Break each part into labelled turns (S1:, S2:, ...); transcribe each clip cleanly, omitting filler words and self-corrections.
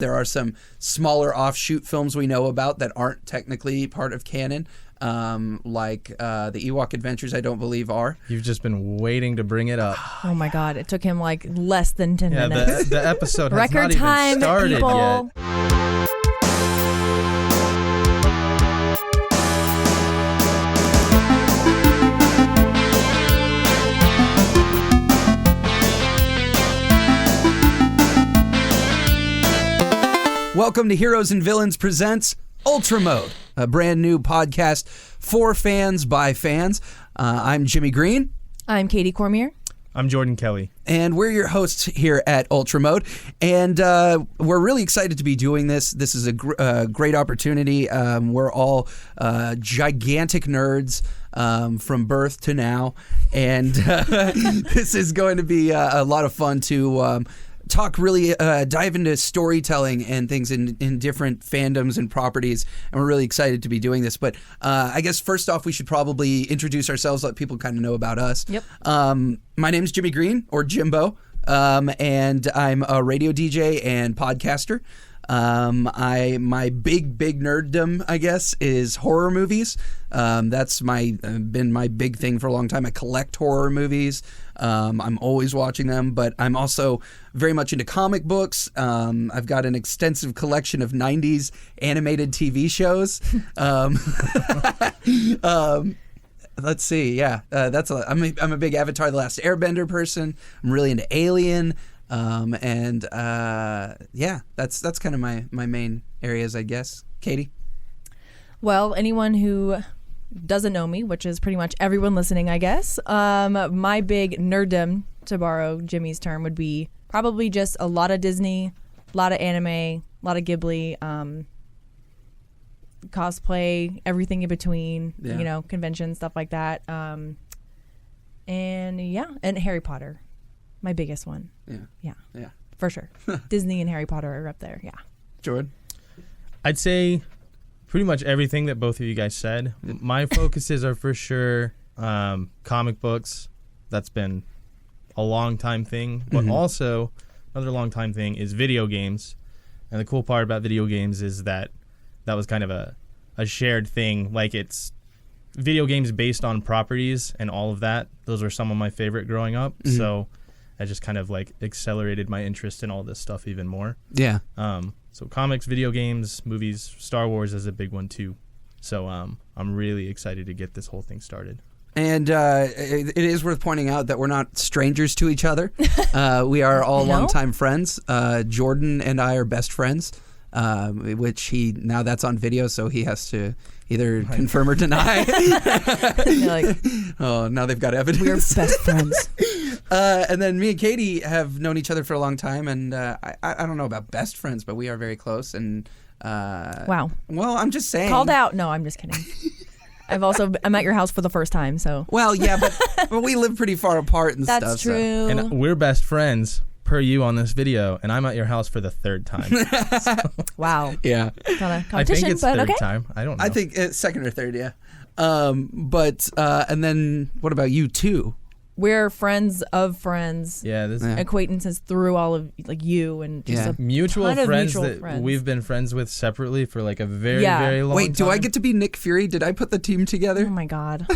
S1: There are some smaller offshoot films we know about that aren't technically part of canon, like the Ewok Adventures, I don't believe are.
S2: You've just been waiting to bring it up.
S3: Oh my God, it took him like less than 10 minutes.
S2: The episode has
S3: Record
S2: not even
S3: time,
S2: started
S3: people.
S2: yet.
S1: Welcome to Heroes and Villains Presents Ultramode, a brand new podcast for fans by fans. I'm Jimmy Green.
S3: I'm Katie Cormier.
S2: I'm Jordan Kelly.
S1: And we're your hosts here at Ultramode. And we're really excited to be doing this. This is a great opportunity. We're all gigantic nerds from birth to now. And this is going to be a lot of fun to talk really, dive into storytelling and things in different fandoms and properties, and we're really excited to be doing this. But I guess first off, we should probably introduce ourselves, let people kind of know about us.
S3: Yep.
S1: My name is Jimmy Green, or Jimbo, and I'm a radio DJ and podcaster. My big nerddom, I guess, is horror movies. That's been my big thing for a long time. I collect horror movies. I'm always watching them, but I'm also very much into comic books. I've got an extensive collection of 90s animated TV shows. Let's see. Yeah, I'm a big Avatar: The Last Airbender person. I'm really into Alien. Yeah, that's kind of my main areas, I guess. Katie?
S3: Well, anyone who doesn't know me, which is pretty much everyone listening, I guess, my big nerddom, to borrow Jimmy's term, would be probably just a lot of Disney, a lot of anime, a lot of Ghibli, cosplay, everything in between, conventions, stuff like that. And Harry Potter. My biggest one. Yeah. For sure. Disney and Harry Potter are up there. Yeah.
S1: Jordan?
S2: I'd say pretty much everything that both of you guys said. My focuses are for sure comic books. That's been a long time thing. But also another long time thing is video games. And the cool part about video games is that was kind of a shared thing. Like, it's video games based on properties and all of that. Those were some of my favorite growing up. So I just kind of like accelerated my interest in all this stuff even more. Yeah. So comics, video games, movies, Star Wars is a big one too. So I'm really excited to get this whole thing started.
S1: And it is worth pointing out that we're not strangers to each other. We are all longtime friends. Jordan and I are best friends, which now that's on video, so he has to either confirm or deny. Now they've got evidence.
S3: We're best friends.
S1: And then me and Katie have known each other for a long time, and I don't know about best friends, but we are very close. And
S3: wow.
S1: Well, I'm just saying.
S3: Called out. No, I'm just kidding. I'm at your house for the first time, so.
S1: Well, yeah, but we live pretty far apart and stuff.
S3: That's true.
S1: So.
S2: And we're best friends per you on this video, and I'm at your house for the third time.
S3: So. Wow.
S1: Yeah.
S3: Not a competition,
S2: I think it's
S3: but
S2: third
S3: okay.
S2: time. I don't know.
S1: I think it's second or third, yeah. And then what about you two?
S3: We're friends of friends.
S2: Yeah,
S3: acquaintances through all of you and just a
S2: mutual
S3: ton
S2: friends
S3: of mutual
S2: that
S3: friends.
S2: We've been friends with separately for like a very long time.
S1: Wait, do I get to be Nick Fury? Did I put the team together?
S3: Oh my God.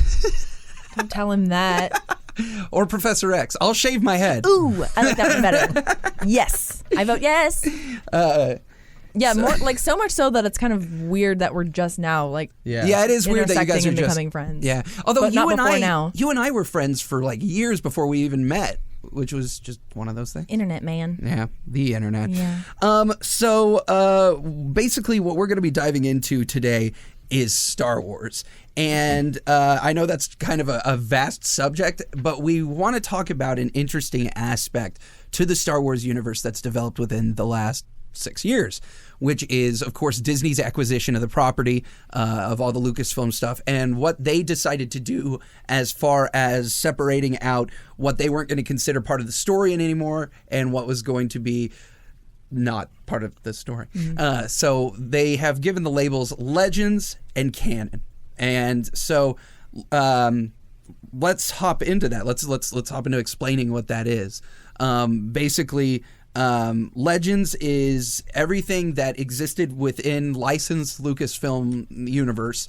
S3: Don't tell him that.
S1: Or Professor X. I'll shave my head.
S3: Ooh, I like that one better. Yes. I vote yes. More like so much so that it's kind of weird that we're just now like
S1: it is weird that you guys are
S3: and
S1: just
S3: becoming friends.
S1: Yeah, although
S3: you
S1: and I were friends for like years before we even met, which was just one of those things.
S3: Internet, man.
S1: Yeah, the internet.
S3: Yeah.
S1: So basically, what we're going to be diving into today is Star Wars. And I know that's kind of a vast subject, but we want to talk about an interesting aspect to the Star Wars universe that's developed within the last 6 years, which is, of course, Disney's acquisition of the property of all the Lucasfilm stuff and what they decided to do as far as separating out what they weren't going to consider part of the story anymore and what was going to be not part of the story. So they have given the labels Legends and Canon. And so let's hop into that. Let's hop into explaining what that is. Basically, Legends is everything that existed within licensed Lucasfilm universe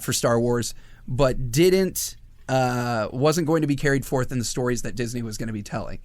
S1: for Star Wars, but wasn't going to be carried forth in the stories that Disney was going to be telling.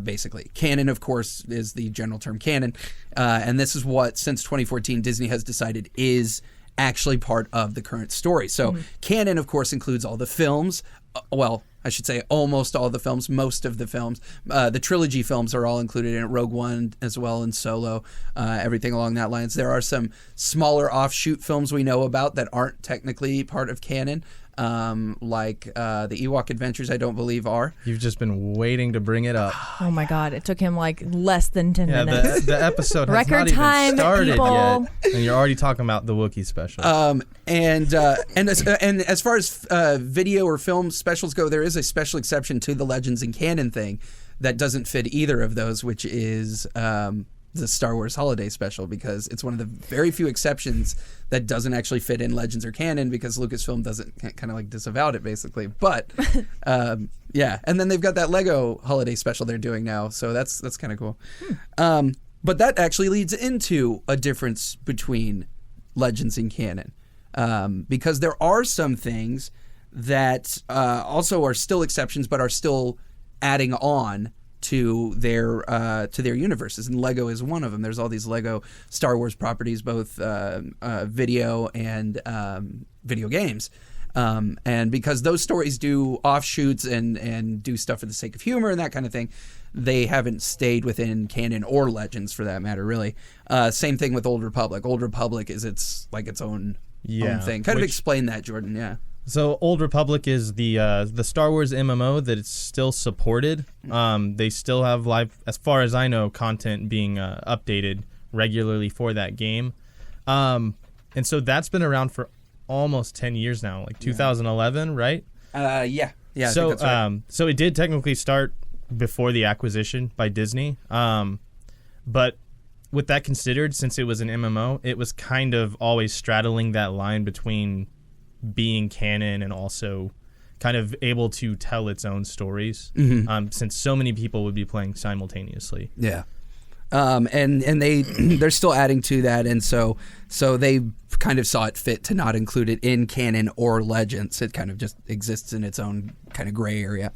S1: Basically, canon, of course, is the general term canon, and this is what since 2014 Disney has decided is actually part of the current story. So canon, of course, includes all the films. Well, I should say almost all the films, most of the films. The trilogy films are all included in it, Rogue One as well, and Solo, everything along that lines. There are some smaller offshoot films we know about that aren't technically part of canon, like the Ewok Adventures, I don't believe are.
S2: You've just been waiting to bring it up.
S3: Oh my God, it took him like less than 10 minutes.
S2: The episode has
S3: Record
S2: not
S3: time,
S2: even started
S3: people.
S2: yet, and you're already talking about the Wookiee special.
S1: And as far as video or film specials go, there is a special exception to the Legends and Canon thing that doesn't fit either of those, which is the Star Wars Holiday Special, because it's one of the very few exceptions that doesn't actually fit in Legends or Canon, because Lucasfilm doesn't kind of like disavowed it basically. But yeah, and then they've got that Lego Holiday Special they're doing now, so that's kind of cool. But that actually leads into a difference between Legends and Canon, because there are some things that also are still exceptions, but are still adding on to their universes, and Lego is one of them. There's all these Lego Star Wars properties, both video and video games, and because those stories do offshoots and do stuff for the sake of humor and that kind of thing, they haven't stayed within canon or Legends for that matter, really. Same thing with Old Republic. Old Republic is its own thing. Kind of explain that, Jordan. Yeah.
S2: So Old Republic is the Star Wars MMO that it's still supported. They still have live, as far as I know, content being updated regularly for that game. And so that's been around for almost 10 years now, like 2011, right?
S1: Yeah. I
S2: So
S1: think that's right.
S2: So it did technically start before the acquisition by Disney. But with that considered, since it was an MMO, it was kind of always straddling that line between being canon and also kind of able to tell its own stories, since so many people would be playing simultaneously.
S1: Yeah. And they're still adding to that, and so they kind of saw it fit to not include it in canon or Legends. It kind of just exists in its own kind of gray area.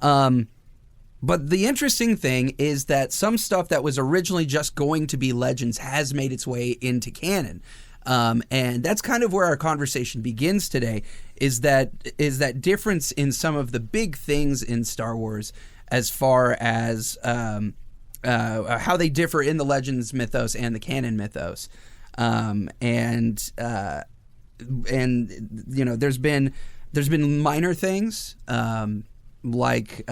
S1: But the interesting thing is that some stuff that was originally just going to be Legends has made its way into canon. And that's kind of where our conversation begins today, is that difference in some of the big things in Star Wars as far as how they differ in the Legends mythos and the canon mythos. And you know, there's been minor things, like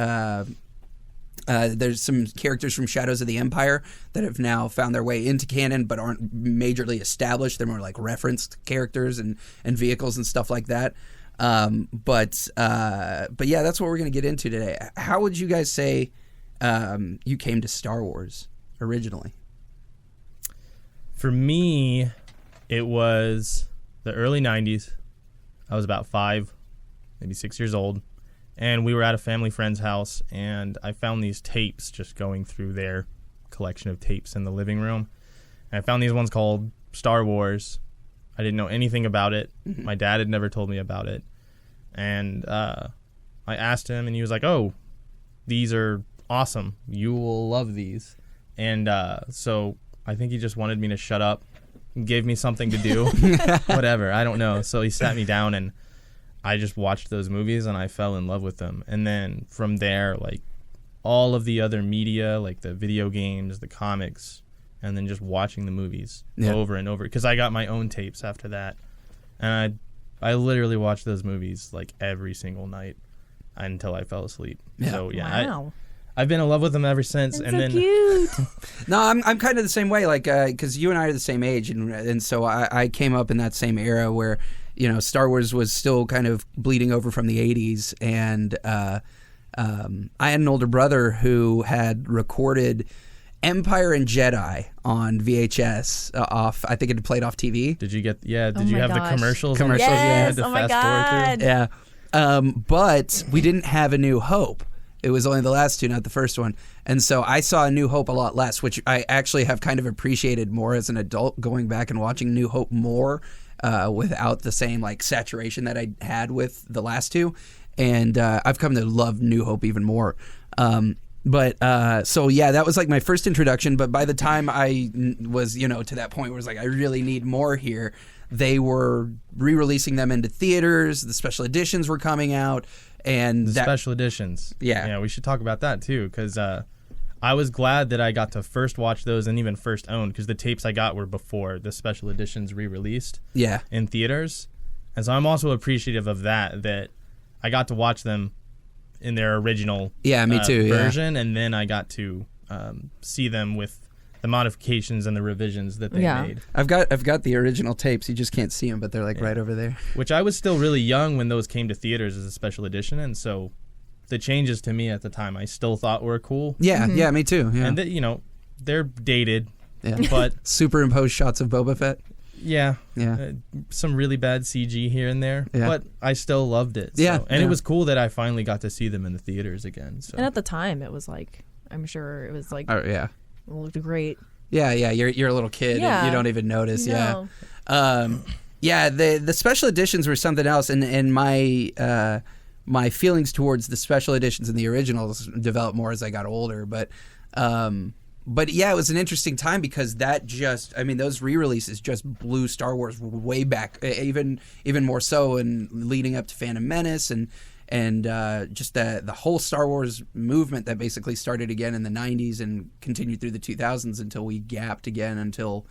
S1: there's some characters from Shadows of the Empire that have now found their way into canon but aren't majorly established. They're more like referenced characters and vehicles and stuff like that. But yeah, that's what we're going to get into today. How would you guys say you came to Star Wars originally?
S2: For me, it was the early 90s. I was about 5, maybe 6 years old. And we were at a family friend's house, and I found these tapes just going through their collection of tapes in the living room. And I found these ones called Star Wars. I didn't know anything about it. Mm-hmm. My dad had never told me about it. And I asked him, and he was like, "Oh, these are awesome. You will love these." And so I think he just wanted me to shut up and gave me something to do. Whatever, I don't know. So he sat me down, and I just watched those movies, and I fell in love with them. And then from there, like, all of the other media, like the video games, the comics, and then just watching the movies over and over. Because I got my own tapes after that. And I literally watched those movies, like, every single night until I fell asleep. Yeah. So, yeah.
S3: Wow.
S2: I've been in love with them ever since.
S3: That's
S2: and
S3: so
S2: then
S3: cute.
S1: No, I'm kind of the same way, like, because you and I are the same age, and so I came up in that same era where, you know, Star Wars was still kind of bleeding over from the 80s, and I had an older brother who had recorded Empire and Jedi on VHS I think it had played off TV.
S2: Did you get, you have the commercials?
S1: Commercials,
S3: yes,
S2: yeah.
S3: Oh my God.
S1: Yeah. But we didn't have A New Hope. It was only the last two, not the first one. And so I saw A New Hope a lot less, which I actually have kind of appreciated more as an adult, going back and watching New Hope more without the same like saturation that I had with the last two. And I've come to love New Hope even more. So yeah, that was like my first introduction. But by the time I was, to that point where it's like, I really need more here, they were re-releasing them into theaters. The special editions were coming out. And
S2: special editions.
S1: Yeah,
S2: we should talk about that too, because I was glad that I got to first watch those and even first own, because the tapes I got were before the special editions re-released.
S1: Yeah,
S2: in theaters, and so I'm also appreciative of that I got to watch them in their original
S1: me too,
S2: version, and then I got to see them with the modifications and the revisions that they made.
S1: I've got the original tapes. You just can't see them, but they're like right over there.
S2: Which I was still really young when those came to theaters as a special edition, and so the changes to me at the time I still thought were cool.
S1: Yeah, yeah, me too. Yeah.
S2: And they're dated, but
S1: superimposed shots of Boba Fett.
S2: Yeah.
S1: Yeah.
S2: Some really bad CG here and there, but I still loved it. So.
S1: Yeah.
S2: And it was cool that I finally got to see them in the theaters again. So.
S3: And at the time, it was like, I'm sure it was like,
S1: it
S3: looked great.
S1: Yeah, you're a little kid and you don't even notice.
S3: No.
S1: Yeah. The special editions were something else, and my my feelings towards the special editions and the originals developed more as I got older. But yeah, it was an interesting time because those re-releases just blew Star Wars way back, even more so, and leading up to Phantom Menace and just the whole Star Wars movement that basically started again in the 90s and continued through the 2000s until we gapped again until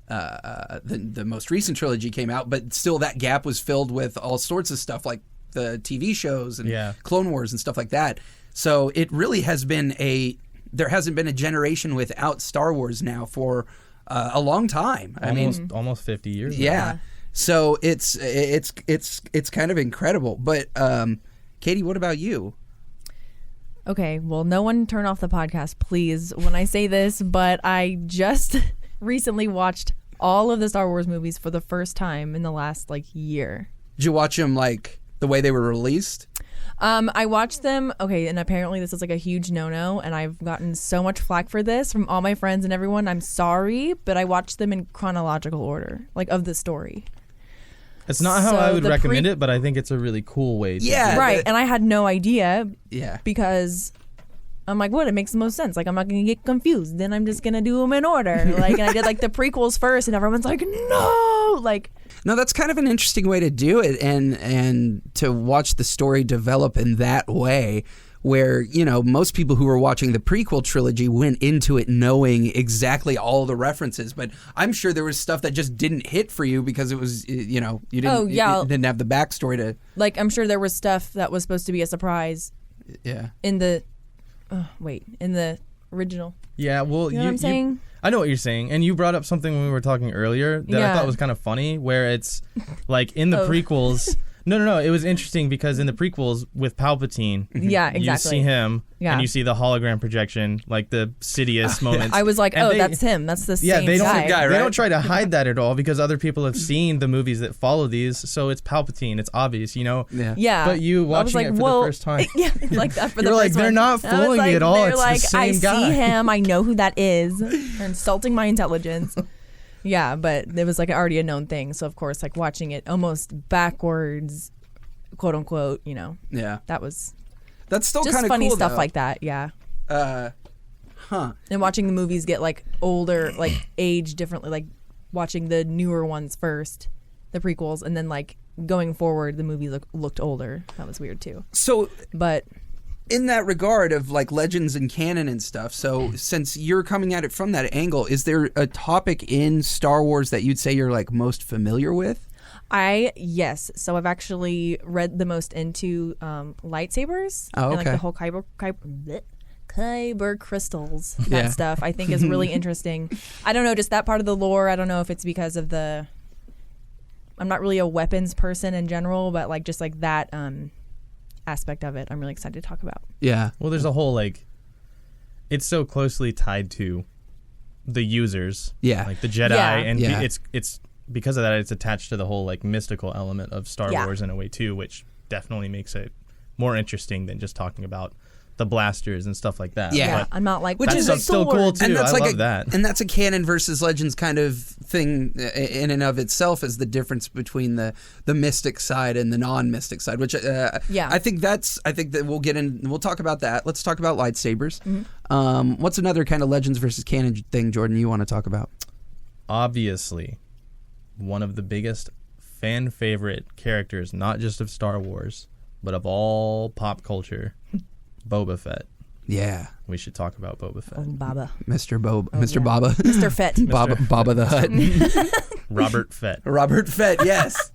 S1: the most recent trilogy came out. But still, that gap was filled with all sorts of stuff like the TV shows and Clone Wars and stuff like that. So it really has been there hasn't been a generation without Star Wars now for a long time.
S2: Almost 50 years.
S1: Yeah. So it's kind of incredible. But Katie, what about you?
S3: Okay, well, no one turn off the podcast, please, when I say this, but I just recently watched all of the Star Wars movies for the first time in the last year.
S1: Did you watch them the way they were released?
S3: I watched them, and apparently this is a huge no-no, and I've gotten so much flack for this from all my friends and everyone. I'm sorry, but I watched them in chronological order, of the story.
S2: It's not how I would recommend it, but I think it's a really cool way to do it.
S3: Right, and I had no idea.
S1: Yeah.
S3: Because I'm like, what? It makes the most sense. I'm not going to get confused. Then I'm just going to do them in order. And I did the prequels first, and everyone's like, no!
S1: No, that's kind of an interesting way to do it, and to watch the story develop in that way, where most people who were watching the prequel trilogy went into it knowing exactly all the references, but I'm sure there was stuff that just didn't hit for you because it was you didn't you didn't have the backstory to.
S3: I'm sure there was stuff that was supposed to be a surprise.
S1: Yeah.
S3: In the in the original.
S2: Yeah, well,
S3: you know what I'm saying?
S2: I know what you're saying, and you brought up something when we were talking earlier that I thought was kind of funny, where it's in the prequels. No, it was interesting because in the prequels with Palpatine, you see him and you see the hologram projection, the Sidious moments.
S3: I was like, that's him. That's the same guy.
S2: They don't try to hide that at all because other people have seen the movies that follow these, so it's Palpatine. It's obvious,
S3: Yeah.
S2: But you watching it for the first time.
S3: Yeah, that for the
S2: You're
S3: first
S2: they're
S3: one.
S2: not fooling me at all. It's the same guy.
S3: I see him. I know who that is. They're insulting my intelligence. Yeah, but it was already a known thing. So of course, watching it almost backwards, quote unquote,
S1: Yeah.
S3: that's
S1: still
S3: just
S1: kind of
S3: funny
S1: cool,
S3: stuff
S1: though.
S3: like that. Yeah.
S1: And
S3: watching the movies get older, age differently, watching the newer ones first, the prequels, and then going forward, the movies looked older. That was weird too.
S1: So,
S3: but.
S1: In that regard of legends and canon and stuff, so since you're coming at it from that angle, is there a topic in Star Wars that you'd say you're most familiar with?
S3: Yes. So I've actually read the most into lightsabers.
S1: Oh, okay.
S3: And the whole kyber crystals, that stuff, I think is really interesting. I don't know, just that part of the lore. I don't know if it's because of I'm not really a weapons person in general, but just that aspect of it I'm really excited to talk about.
S1: Yeah.
S2: Well, there's a whole it's so closely tied to the users.
S1: Yeah.
S2: The Jedi, and it's because of that it's attached to the whole mystical element of Star Wars in a way too, which definitely makes it more interesting than just talking about the blasters and stuff like that.
S1: Yeah.
S3: Yeah, I'm not like,
S1: Which
S2: That
S1: is
S2: stuff's still cool too.
S1: And that's
S2: I
S1: like
S2: love that.
S1: And that's a canon versus legends kind of thing in and of itself, is the difference between the mystic side and the non-mystic side. Which I think that we'll talk about that. Let's talk about lightsabers. What's another kind of legends versus canon thing, Jordan, you want to talk about?
S2: Obviously, one of the biggest fan favorite characters, not just of Star Wars, but of all pop culture, Boba Fett.
S1: Yeah.
S2: We should talk about Boba Fett.
S3: Oh, Baba.
S1: Mr. Baba.
S3: Mr. Fett.
S1: Baba the Hutt.
S2: Robert Fett.
S1: Robert Fett, yes.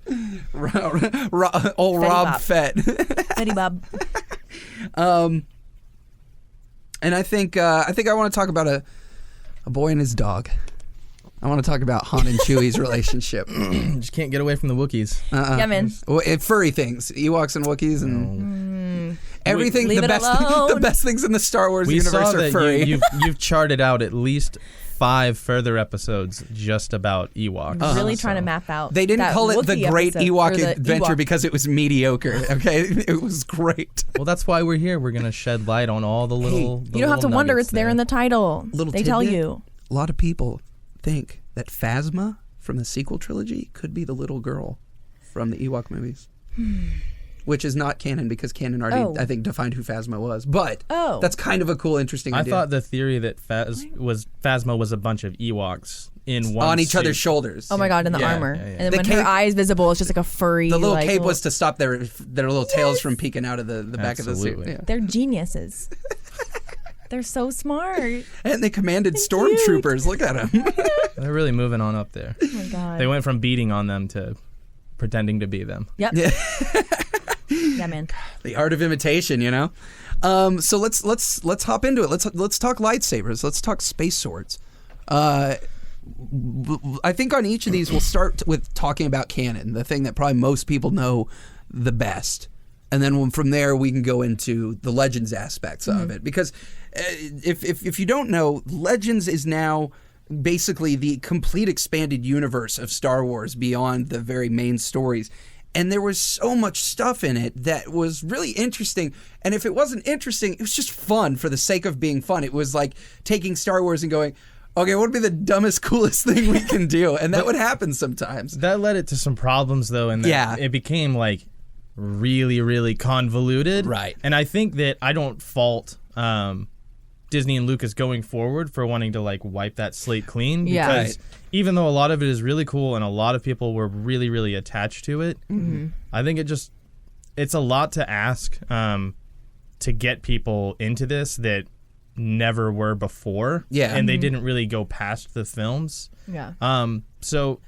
S1: Old Rob
S3: Bob.
S1: Fett.
S3: Fetty Bob.
S1: And I think I want to talk about a boy and his dog. I want to talk about Han and Chewie's relationship.
S2: Just can't get away from the Wookiees.
S3: Yeah, man.
S1: Well, furry things, Ewoks and Wookiees, and everything.
S3: Leave
S1: the
S3: it
S1: best,
S3: alone.
S1: the best things in the Star Wars
S2: We
S1: universe
S2: saw
S1: are
S2: that
S1: furry.
S2: you've charted out at least 5 further episodes just about Ewoks.
S3: Really trying to map out.
S1: They didn't
S3: that
S1: call it the
S3: Wookiee
S1: Great
S3: episode,
S1: Ewok
S3: or the
S1: Adventure
S3: Ewok.
S1: because it was mediocre. Okay, it was great.
S2: Well, that's why we're here. We're going to shed light on all the little.
S3: You don't have to wonder; it's there in the title.
S1: Little
S3: They tell
S1: tidbit.
S3: you.
S1: A lot of people think that Phasma from the sequel trilogy could be the little girl from the Ewok movies. Which is not canon because canon already, I think, defined who Phasma was. But that's kind of a cool, interesting
S2: I
S1: idea.
S2: thought the theory that Phasma was a bunch of Ewoks in one
S1: on each
S2: suit.
S1: other's shoulders.
S3: Oh my god, in the
S2: Yeah,
S3: armor,
S2: yeah, yeah.
S3: and then
S1: The
S3: when her
S1: cape-
S3: eyes visible, it's just like a furry.
S1: The little
S3: like,
S1: cape was to stop their little tails from peeking out of the back
S2: Absolutely.
S1: of the suit. Yeah.
S3: They're geniuses. They're so smart.
S1: And they commanded stormtroopers. Look at them.
S2: They're really moving on up there.
S3: Oh my god.
S2: They went from beating on them to pretending to be them.
S3: Yep.
S1: Yeah.
S3: Yeah, man.
S1: The art of imitation, you know. So let's hop into it. Let's talk lightsabers. Let's talk space swords. I think on each of these we'll start with talking about canon, the thing that probably most people know the best, and then from there we can go into the Legends aspects of it. Because if you don't know, Legends is now basically the complete expanded universe of Star Wars beyond the very main stories. And there was so much stuff in it that was really interesting. And if it wasn't interesting, it was just fun for the sake of being fun. It was like taking Star Wars and going, okay, what would be the dumbest, coolest thing we can do? And that would happen sometimes.
S2: That led it to some problems, though, and it became like really, really convoluted.
S1: Right.
S2: And I think that I don't fault Disney and Lucas going forward for wanting to like wipe that slate clean.
S3: Yeah.
S2: Because even though a lot of it is really cool and a lot of people were really, really attached to it, I think it's a lot to ask to get people into this that never were before.
S1: Yeah.
S2: And they didn't really go past the films.
S3: Yeah.
S2: So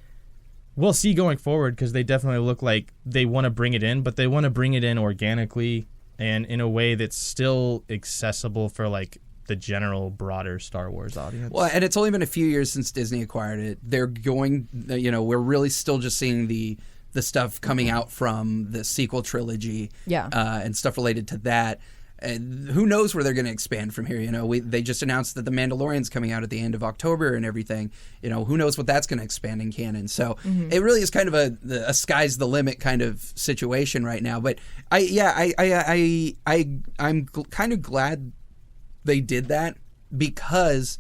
S2: we'll see going forward, because they definitely look like they want to bring it in, but they want to bring it in organically and in a way that's still accessible for like the general broader Star Wars audience.
S1: Well, and it's only been a few years since Disney acquired it. They're going, we're really still just seeing the stuff coming out from the sequel trilogy, and stuff related to that. And who knows where they're going to expand from here? They just announced that The Mandalorian's coming out at the end of October and everything. Who knows what that's going to expand in canon? So it really is kind of a sky's the limit kind of situation right now. But I'm kind of glad they did that, because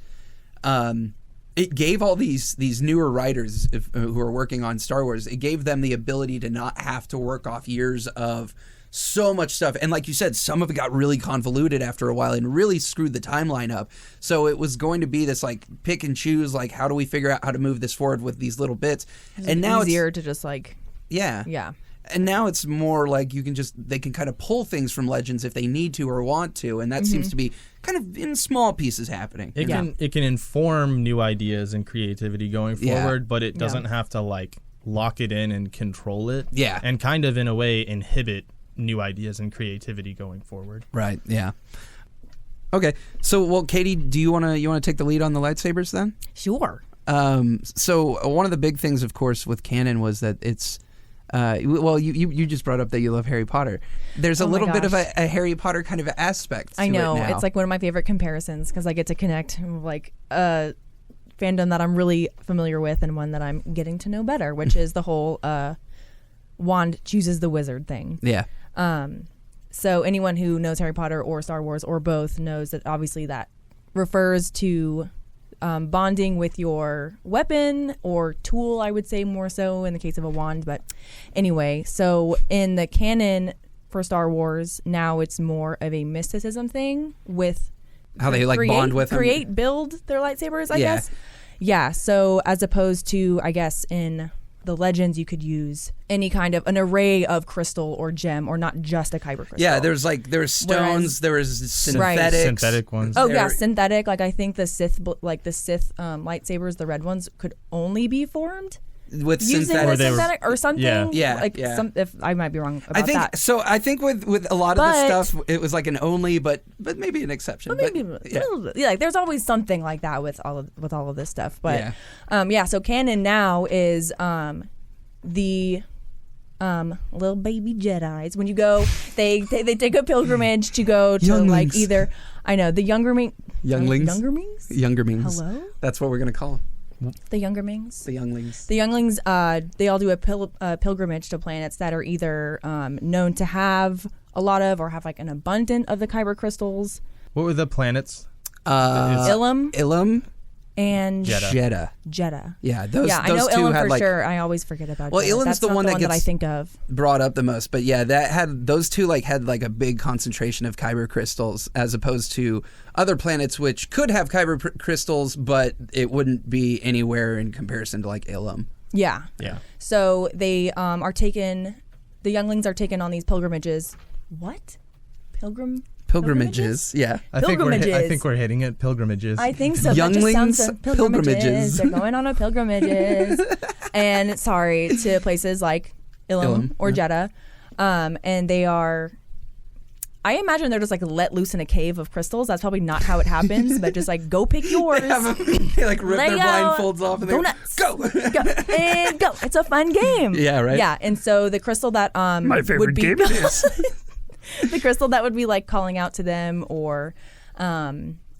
S1: it gave all these newer writers who are working on Star Wars, it gave them the ability to not have to work off years of so much stuff. And like you said, some of it got really convoluted after a while and really screwed the timeline up. So it was going to be this like pick and choose, like how do we figure out how to move this forward with these little bits? And now
S3: easier to just like
S1: yeah. And now it's more like they can kind of pull things from Legends if they need to or want to, and that seems to be kind of in small pieces happening.
S2: It can inform new ideas and creativity going forward, but it doesn't have to like lock it in and control it.
S1: Yeah.
S2: And kind of in a way inhibit new ideas and creativity going forward.
S1: Right. Yeah. Okay. So, well, Katie, do you want to take the lead on the lightsabers then?
S3: Sure.
S1: So one of the big things, of course, with canon was that it's you just brought up that you love Harry Potter. There's a little bit of a Harry Potter kind of aspect to
S3: I know.
S1: it now.
S3: It's like one of my favorite comparisons, because I get to connect like a fandom that I'm really familiar with and one that I'm getting to know better, which is the whole wand chooses the wizard thing.
S1: Yeah.
S3: So anyone who knows Harry Potter or Star Wars or both knows that obviously that refers to bonding with your weapon or tool, I would say more so in the case of a wand. But anyway, so in the canon for Star Wars, now it's more of a mysticism thing with
S1: how they like bond with them.
S3: Build their lightsabers, I
S1: Yeah.
S3: guess. Yeah, so as opposed to, I guess, in the legends, you could use any kind of an array of crystal or gem, or not just a kyber crystal.
S1: Yeah, there's stones, there was synthetics.
S2: Synthetic ones.
S3: Oh yeah, synthetic. Like I think the Sith lightsabers, the red ones, could only be formed
S1: with
S3: using
S1: synthetic.
S3: the synthetic or something.
S1: Yeah,
S3: like
S1: yeah.
S3: Some, if I might be wrong about
S1: I think
S3: that.
S1: so. I think with a lot of the stuff, it was like an only, but maybe an exception.
S3: But maybe like there's always something like that with all of this stuff. But so canon now is the little baby Jedis. When you go, they take a pilgrimage to go to
S1: Younglings.
S3: like either the
S1: Younglings.
S3: Youngermings. Hello,
S1: That's what we're gonna call them.
S3: the Youngermings.
S1: The younglings.
S3: The younglings, they all do a pilgrimage to planets that are either known to have a lot of or have like an abundant of the kyber crystals.
S2: What were the planets?
S3: Ilum and
S2: Jeddah.
S3: Jeddah.
S1: Yeah, those
S3: I know
S1: two
S3: Ilum
S1: had
S3: for
S1: like.
S3: sure. I always forget about.
S1: Well,
S3: Jeddah.
S1: Ilum's
S3: That's
S1: the
S3: not
S1: one that
S3: that I
S1: gets
S3: think of.
S1: Brought up the most, but yeah, that had those two had like a big concentration of kyber crystals, as opposed to other planets which could have kyber crystals, but it wouldn't be anywhere in comparison to like Ilum.
S3: Yeah.
S2: Yeah.
S3: So they are taken. The younglings are taken on these pilgrimages. What?
S1: Pilgrimages, yeah.
S2: I think
S3: Pilgrimages.
S2: we're hitting it. Pilgrimages.
S3: I think so.
S1: Younglings
S3: That just sounds
S1: pilgrimages.
S3: They're going on a pilgrimages, and to places like Ilum or Jeddah, and they are. I imagine they're just like let loose in a cave of crystals. That's probably not how it happens, but just like go pick yours.
S1: They like rip their blindfolds off and
S3: go
S1: they
S3: nuts.
S1: go.
S3: Go and go. It's a fun game.
S1: Yeah, right.
S3: Yeah, and so the crystal that
S1: My favorite
S3: would be
S1: game it is.
S3: the crystal that would be like calling out to them or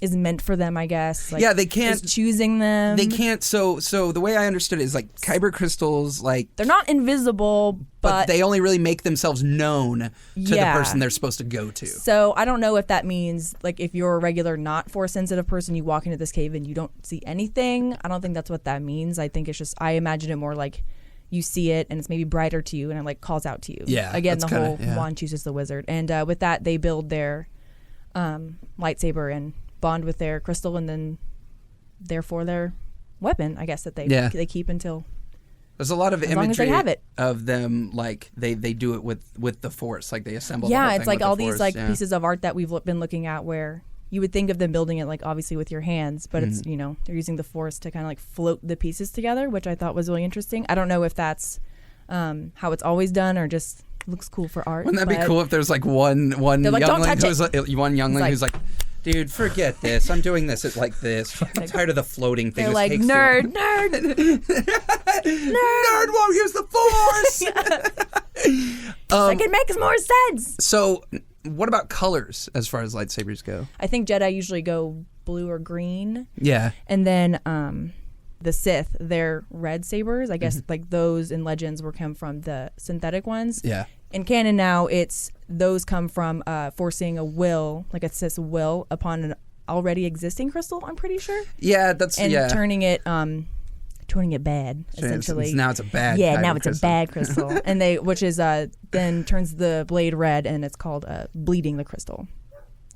S3: is meant for them, I guess. Like,
S1: Yeah, they can't-
S3: is choosing them.
S1: They can't. So the way I understood it is like kyber crystals, like,
S3: They're not invisible,
S1: but
S3: but
S1: they only really make themselves known to
S3: Yeah.
S1: the person they're supposed to go to.
S3: so I don't know if that means like if you're a regular not force sensitive person, you walk into this cave and you don't see anything. I don't think that's what that means. I think it's just I imagine it more like you see it and it's maybe brighter to you and it like calls out to you.
S1: Yeah,
S3: Again, the
S1: that's
S3: whole
S1: kinda- yeah.
S3: wand chooses the wizard, and with that they build their lightsaber and bond with their crystal, and then therefore their weapon, I guess, that they keep until.
S1: There's a lot of
S3: As long as they
S1: imagery
S3: have it.
S1: of them, like they do it with the force, like they assemble. the whole
S3: Yeah,
S1: thing
S3: it's like
S1: with the
S3: all these
S1: Force,
S3: like
S1: yeah.
S3: pieces of art that we've been looking at where you would think of them building it like obviously with your hands, but it's they're using the force to kind of like float the pieces together, which I thought was really interesting. I don't know if that's how it's always done or just looks cool for art.
S1: Wouldn't that be
S3: but-
S1: cool if there's like one
S3: They're like, "Don't
S1: youngling
S3: touch
S1: who's like, who's like, dude, forget this. I'm doing this like this. I'm tired of the floating thing.
S3: They're
S1: This
S3: like
S1: takes
S3: nerd.
S1: Nerd won't use the force.
S3: Like it makes more sense.
S1: So, what about colors as far as lightsabers go?
S3: I think Jedi usually go blue or green.
S1: Yeah.
S3: And then the Sith, their red sabers, I guess like those in Legends were come from the synthetic ones.
S1: Yeah.
S3: In canon now, it's those come from forcing a will, like a Sith's will, upon an already existing crystal, I'm pretty sure.
S1: Yeah, that's
S3: And
S1: yeah.
S3: turning it bad, essentially.
S1: Now it's a bad.
S3: Yeah,
S1: kyber
S3: now it's a
S1: crystal.
S3: bad crystal. And which is then turns the blade red, and it's called bleeding the crystal.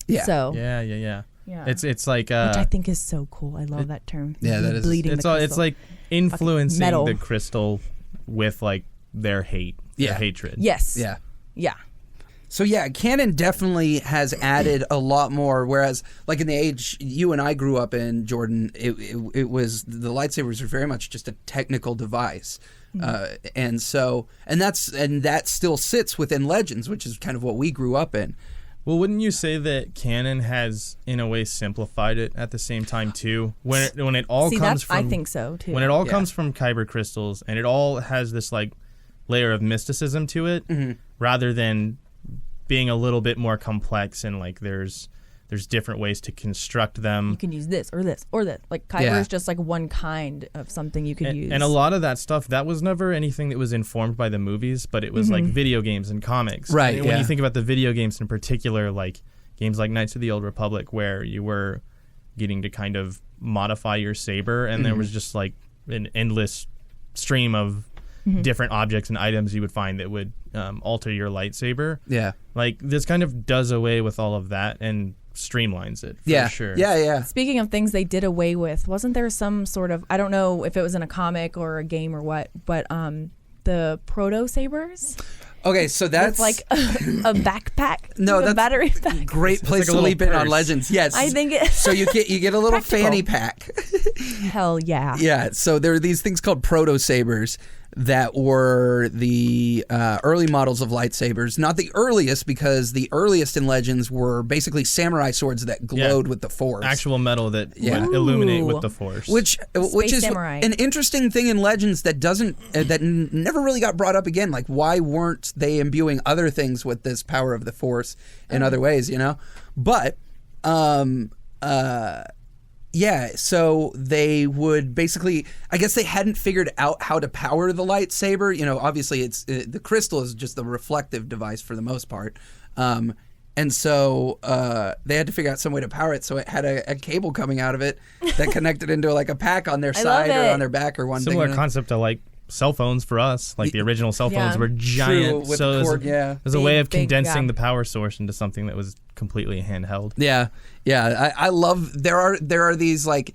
S1: Yeah.
S3: So
S2: Yeah.
S3: yeah.
S2: It's like
S3: which I think is so cool. I love that term.
S1: Yeah, that is-
S3: bleeding
S2: it's
S3: the
S2: all
S3: crystal.
S2: it's like influencing
S3: metal.
S2: the crystal with like their hate,
S1: Yeah.
S2: their hatred.
S3: Yes.
S1: Yeah.
S3: Yeah.
S1: So yeah, canon definitely has added a lot more. Whereas, like in the age you and I grew up in, Jordan, it was the lightsabers were very much just a technical device, and that still sits within Legends, which is kind of what we grew up in.
S2: Well, wouldn't you say that canon has, in a way, simplified it at the same time too? When it all
S3: See,
S2: comes
S3: that's,
S2: from,
S3: I think so too.
S2: when it all
S1: Yeah.
S2: comes from kyber crystals, and it all has this like layer of mysticism to it, rather than being a little bit more complex and like there's there's different ways to construct them.
S3: You can use this or this or this. Like kyber is just like one kind of something you could use.
S2: And a lot of that stuff, that was never anything that was informed by the movies, but it was like video games and comics.
S1: Right.
S2: And when you think about the video games in particular, like games like Knights of the Old Republic, where you were getting to kind of modify your saber, and there was just like an endless stream of different objects and items you would find that would alter your lightsaber.
S1: Yeah.
S2: Like this kind of does away with all of that and streamlines it for sure.
S1: Yeah.
S3: Speaking of things they did away with, wasn't there some sort of, I don't know if it was in a comic or a game or what, but the proto sabers?
S1: Okay, so that's
S3: like a backpack.
S1: No,
S3: with
S1: that's
S3: a battery pack.
S1: Great place
S2: like
S1: to leap in on
S2: purse.
S1: Legends. Yes,
S3: I think it.
S1: so you get a little fanny pack.
S3: Hell yeah.
S1: Yeah, so there are these things called proto sabers that were the early models of lightsabers. Not the earliest, because the earliest in Legends were basically samurai swords that glowed with the Force.
S2: Actual metal that
S1: Yeah.
S2: would illuminate with
S3: Ooh.
S2: the Force.
S1: Which is
S3: samurai.
S1: an interesting thing in Legends that doesn't never really got brought up again. Like, why weren't they imbuing other things with this power of the Force in other ways? You know, but yeah, so they would basically, I guess they hadn't figured out how to power the lightsaber. You know, obviously the crystal is just the reflective device for the most part. And so they had to figure out some way to power it. So it had a cable coming out of it that connected into like a pack on their side or on their back or one
S2: Similar
S1: thing.
S2: concept to like cell phones for us. Like the original cell phones were giant.
S1: with
S2: so
S1: the cord,
S2: there's a way of
S3: Big,
S2: condensing the power source into something that was completely handheld.
S1: Yeah. I love there are these like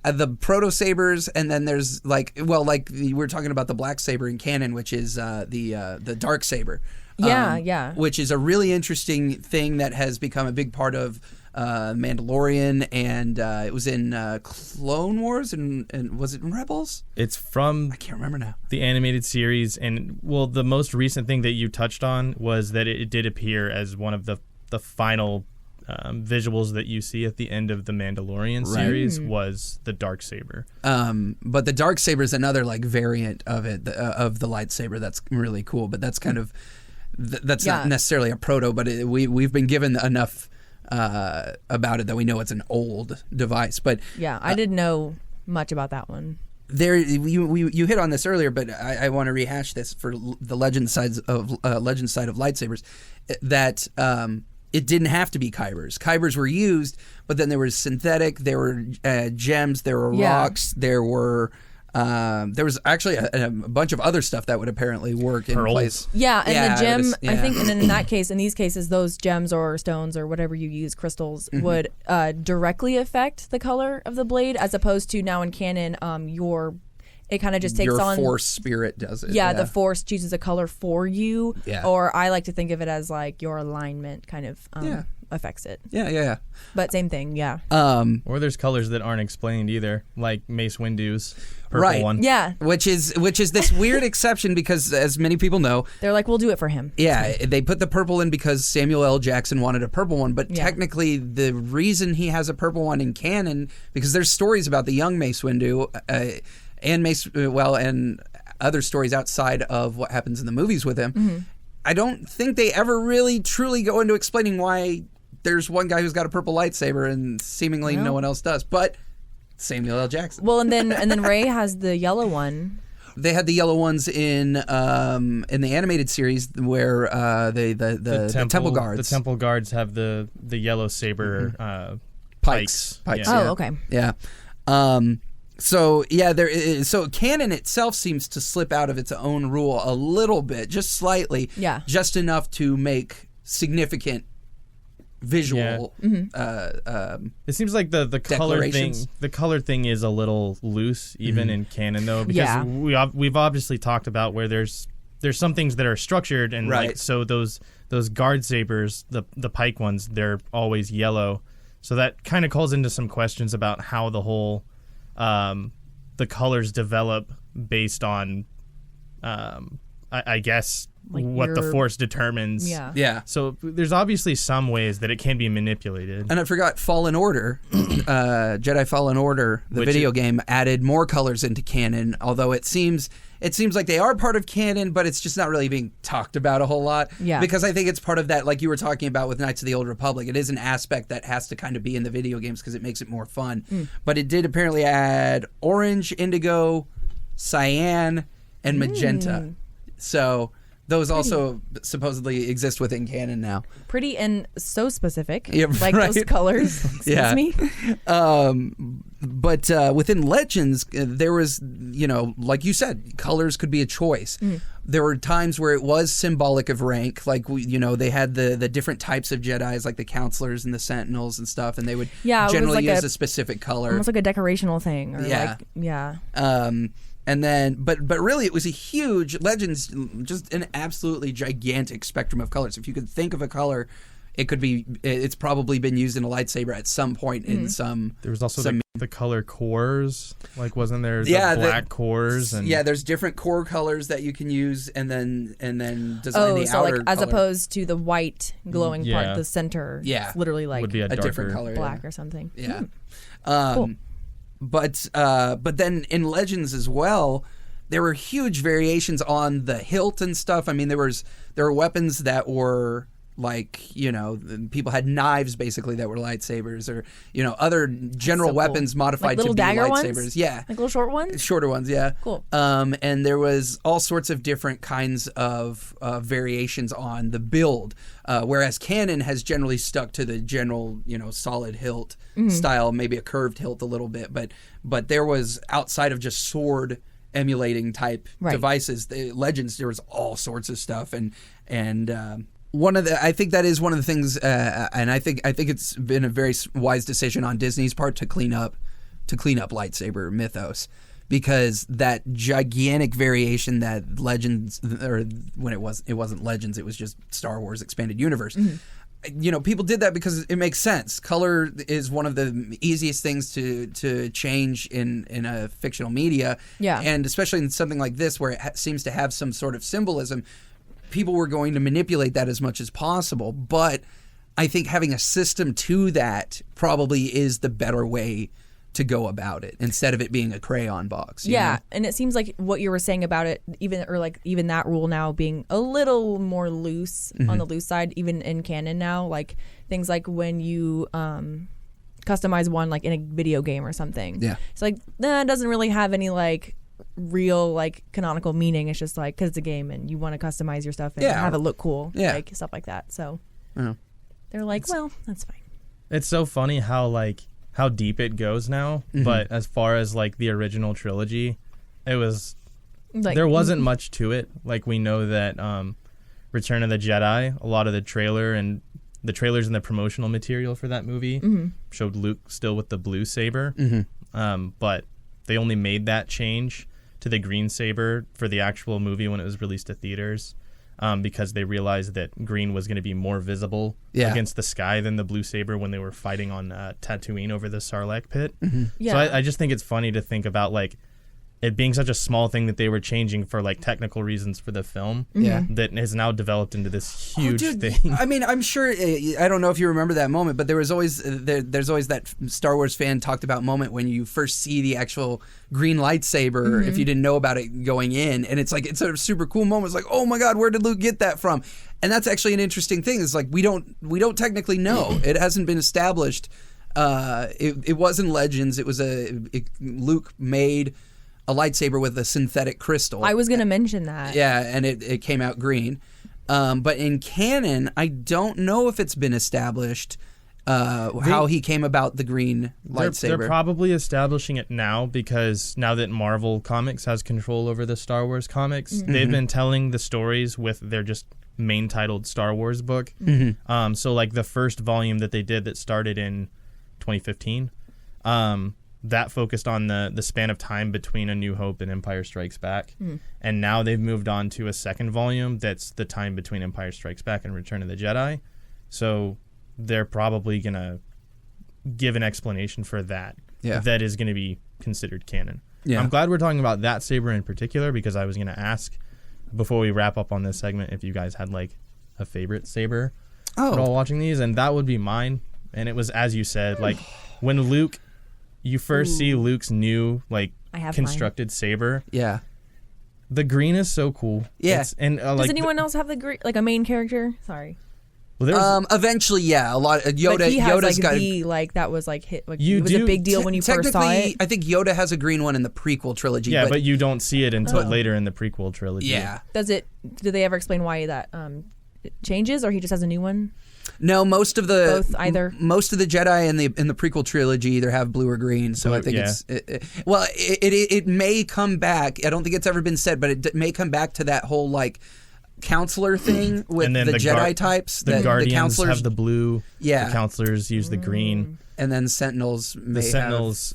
S1: the proto sabers, and then there's like we were talking about the black saber in canon, which is the dark saber.
S3: Yeah.
S1: Which is a really interesting thing that has become a big part of Mandalorian, and it was in Clone Wars, and was it in Rebels?
S2: It's from
S1: I can't remember now.
S2: the animated series, and well, the most recent thing that you touched on was that it did appear as one of the final visuals that you see at the end of the Mandalorian series was the dark saber.
S1: But the dark saber is another like variant of it, of the lightsaber. That's really cool. But that's kind of that's not necessarily a proto, but we've been given enough about it that we know it's an old device. But
S3: Yeah, I didn't know much about that one.
S1: there, you hit on this earlier, but I want to rehash this for the legend side of lightsabers. That it didn't have to be kybers. Kybers were used, but then there was synthetic. There were gems. There were rocks. There was actually a bunch of other stuff that would apparently work in place.
S3: Yeah, and the gem,
S1: yeah.
S3: I think, and in that case, in these cases, those gems or stones or whatever you use, crystals, would directly affect the color of the blade, as opposed to now in canon, it kind of just takes
S1: your
S3: on
S1: Force spirit does it.
S3: Yeah, the Force chooses a color for you.
S1: Yeah.
S3: Or I like to think of it as like your alignment kind of affects it.
S1: Yeah.
S3: But same thing, yeah.
S2: Or there's colors that aren't explained either, like Mace Windu's purple one.
S3: Yeah.
S1: Which is this weird exception because, as many people know,
S3: They're like, we'll do it for him.
S1: yeah, they put the purple in because Samuel L. Jackson wanted a purple one, but technically the reason he has a purple one in canon, because there's stories about the young Mace Windu and and other stories outside of what happens in the movies with him. I don't think they ever really truly go into explaining why there's one guy who's got a purple lightsaber and seemingly no one else does, but Samuel L. Jackson.
S3: Well, and then Rey has the yellow one.
S1: They had the yellow ones in the animated series where the temple guards.
S2: The temple guards have the yellow saber pikes.
S1: Pikes.
S2: Yeah.
S3: Oh, okay.
S1: Yeah. So canon itself seems to slip out of its own rule a little bit, just slightly.
S3: Yeah.
S1: Just enough to make significant visual.
S2: It seems like the color thing.
S1: Declarations.
S2: The color thing is a little loose, even in canon, though, because we've obviously talked about where there's some things that are structured, and like so those guard sabers, the pike ones, they're always yellow. So that kind of calls into some questions about how the whole the colors develop based on I guess,
S3: Like
S2: what the
S3: your-
S2: Force determines.
S3: Yeah.
S2: So there's obviously some ways that it can be manipulated.
S1: And I forgot Fallen Order, Jedi Fallen Order, the video game, added more colors into canon, although it seems like they are part of canon, but it's just not really being talked about a whole lot.
S3: Yeah.
S1: Because I think it's part of that, like you were talking about with Knights of the Old Republic. It is an aspect that has to kind of be in the video games because it makes it more fun. But it did apparently add orange, indigo, cyan, and magenta. So those also supposedly exist within canon now.
S3: Pretty and so specific.
S1: Yeah,
S3: like
S1: right.
S3: those colors. Excuse me.
S1: But within Legends, there was, like you said, colors could be a choice. There were times where it was symbolic of rank, like they had the different types of Jedis, like the counselors and the sentinels and stuff, and they would generally
S3: like
S1: use a specific color,
S3: almost like a decorational thing. Or
S1: and then, but really, it was a huge Legends, just an absolutely gigantic spectrum of colors. If you could think of a color, it's probably been used in a lightsaber at some point in some.
S2: There was also the color cores, like wasn't there the black cores? And
S1: there's different core colors that you can use, and then design the outer
S3: like as
S1: color.
S3: opposed to the white glowing part, the center.
S1: Yeah.
S3: It's literally like
S2: would be a
S1: different color,
S3: black or something.
S1: Yeah.
S3: Cool.
S1: But then in Legends as well, there were huge variations on the hilt and stuff. I mean, there were weapons that were like, people had knives basically that were lightsabers, or other general weapons modified
S3: like
S1: to be
S3: dagger
S1: lightsabers.
S3: Ones?
S1: Yeah,
S3: Like little short ones.
S1: shorter ones. Yeah,
S3: Cool.
S1: And there was all sorts of different kinds of variations on the build, whereas canon has generally stuck to the general, solid hilt style, maybe a curved hilt a little bit, but there was, outside of just sword emulating type devices, the Legends, there was all sorts of stuff, and I think that is one of the things, and I think it's been a very wise decision on Disney's part to clean up lightsaber mythos, because that gigantic variation that Legends, or when it wasn't Legends, it was just Star Wars Expanded Universe. People did that because it makes sense. Color is one of the easiest things to change in a fictional media, and especially in something like this where it seems to have some sort of symbolism. People were going to manipulate that as much as possible, but I think having a system to that probably is the better way to go about it, instead of it being a crayon box. you know?
S3: And it seems like what you were saying about it, even that rule now being a little more loose on the loose side, even in canon now, like things like when you customize one like in a video game or something.
S1: Yeah,
S3: it's like it doesn't really have any like real like canonical meaning. It's just like because it's a game and you want to customize your stuff and have it look cool, like stuff like that. So they're like, well, that's fine.
S2: It's so funny how deep it goes now, but as far as like the original trilogy, it was like, there wasn't much to it. Like we know that Return of the Jedi, a lot of the trailers and the promotional material for that movie showed Luke still with the blue saber, but they only made that change to the green saber for the actual movie when it was released to theaters, because they realized that green was going to be more visible against the sky than the blue saber when they were fighting on Tatooine over the Sarlacc pit. So I just think it's funny to think about like it being such a small thing that they were changing for like technical reasons for the film that has now developed into this huge thing.
S1: I mean, I'm sure, I don't know if you remember that moment, but there was always there's always that Star Wars fan talked about moment when you first see the actual green lightsaber, if you didn't know about it going in, and it's a super cool moment. It's like, oh my God, where did Luke get that from? And that's actually an interesting thing. It's like we don't technically know. It hasn't been established. It was in Legends. It was Luke made a lightsaber with a synthetic crystal.
S3: I was going to mention that.
S1: Yeah, and it came out green. But in canon, I don't know if it's been established how he came about the green lightsaber.
S2: They're probably establishing it now, because now that Marvel Comics has control over the Star Wars comics, they've been telling the stories with their just main titled Star Wars book. So like the first volume that they did that started in 2015, that focused on the span of time between A New Hope and Empire Strikes Back. And now they've moved on to a second volume that's the time between Empire Strikes Back and Return of the Jedi. So they're probably going to give an explanation for that. That is going to be considered canon. I'm glad we're talking about that saber in particular, because I was going to ask, before we wrap up on this segment, if you guys had like a favorite saber
S1: Oh.
S2: while watching these, and that would be mine. And it was, as you said, like when Luke, you first see Luke's new like
S3: I have
S2: constructed saber.
S1: Yeah.
S2: The green is so cool.
S1: Yeah.
S3: Does anyone else have the green, like a main character? Sorry.
S2: Well, there's,
S1: Eventually, yeah, a lot. Yoda.
S3: But he has
S1: Yoda's
S3: like
S1: got.
S3: like that was like hit. Like,
S2: You
S3: it was
S2: do-
S3: a big deal when you first saw
S1: Technically,
S3: it.
S1: I think Yoda has a green one in the prequel trilogy.
S2: yeah, but you don't see it until
S3: Oh.
S2: later in the prequel trilogy.
S1: yeah.
S3: Do they ever explain why that it changes, or he just has a new one?
S1: No, most of the most of the Jedi in the prequel trilogy either have blue or green. So I think it may come back. I don't think it's ever been said, but it may come back to that whole like counselor thing with
S2: And then
S1: the Jedi types.
S2: The
S1: that
S2: Guardians
S1: the counselors
S2: have the blue.
S1: Yeah.
S2: The counselors use the green.
S1: and then Sentinels may
S2: The Sentinels,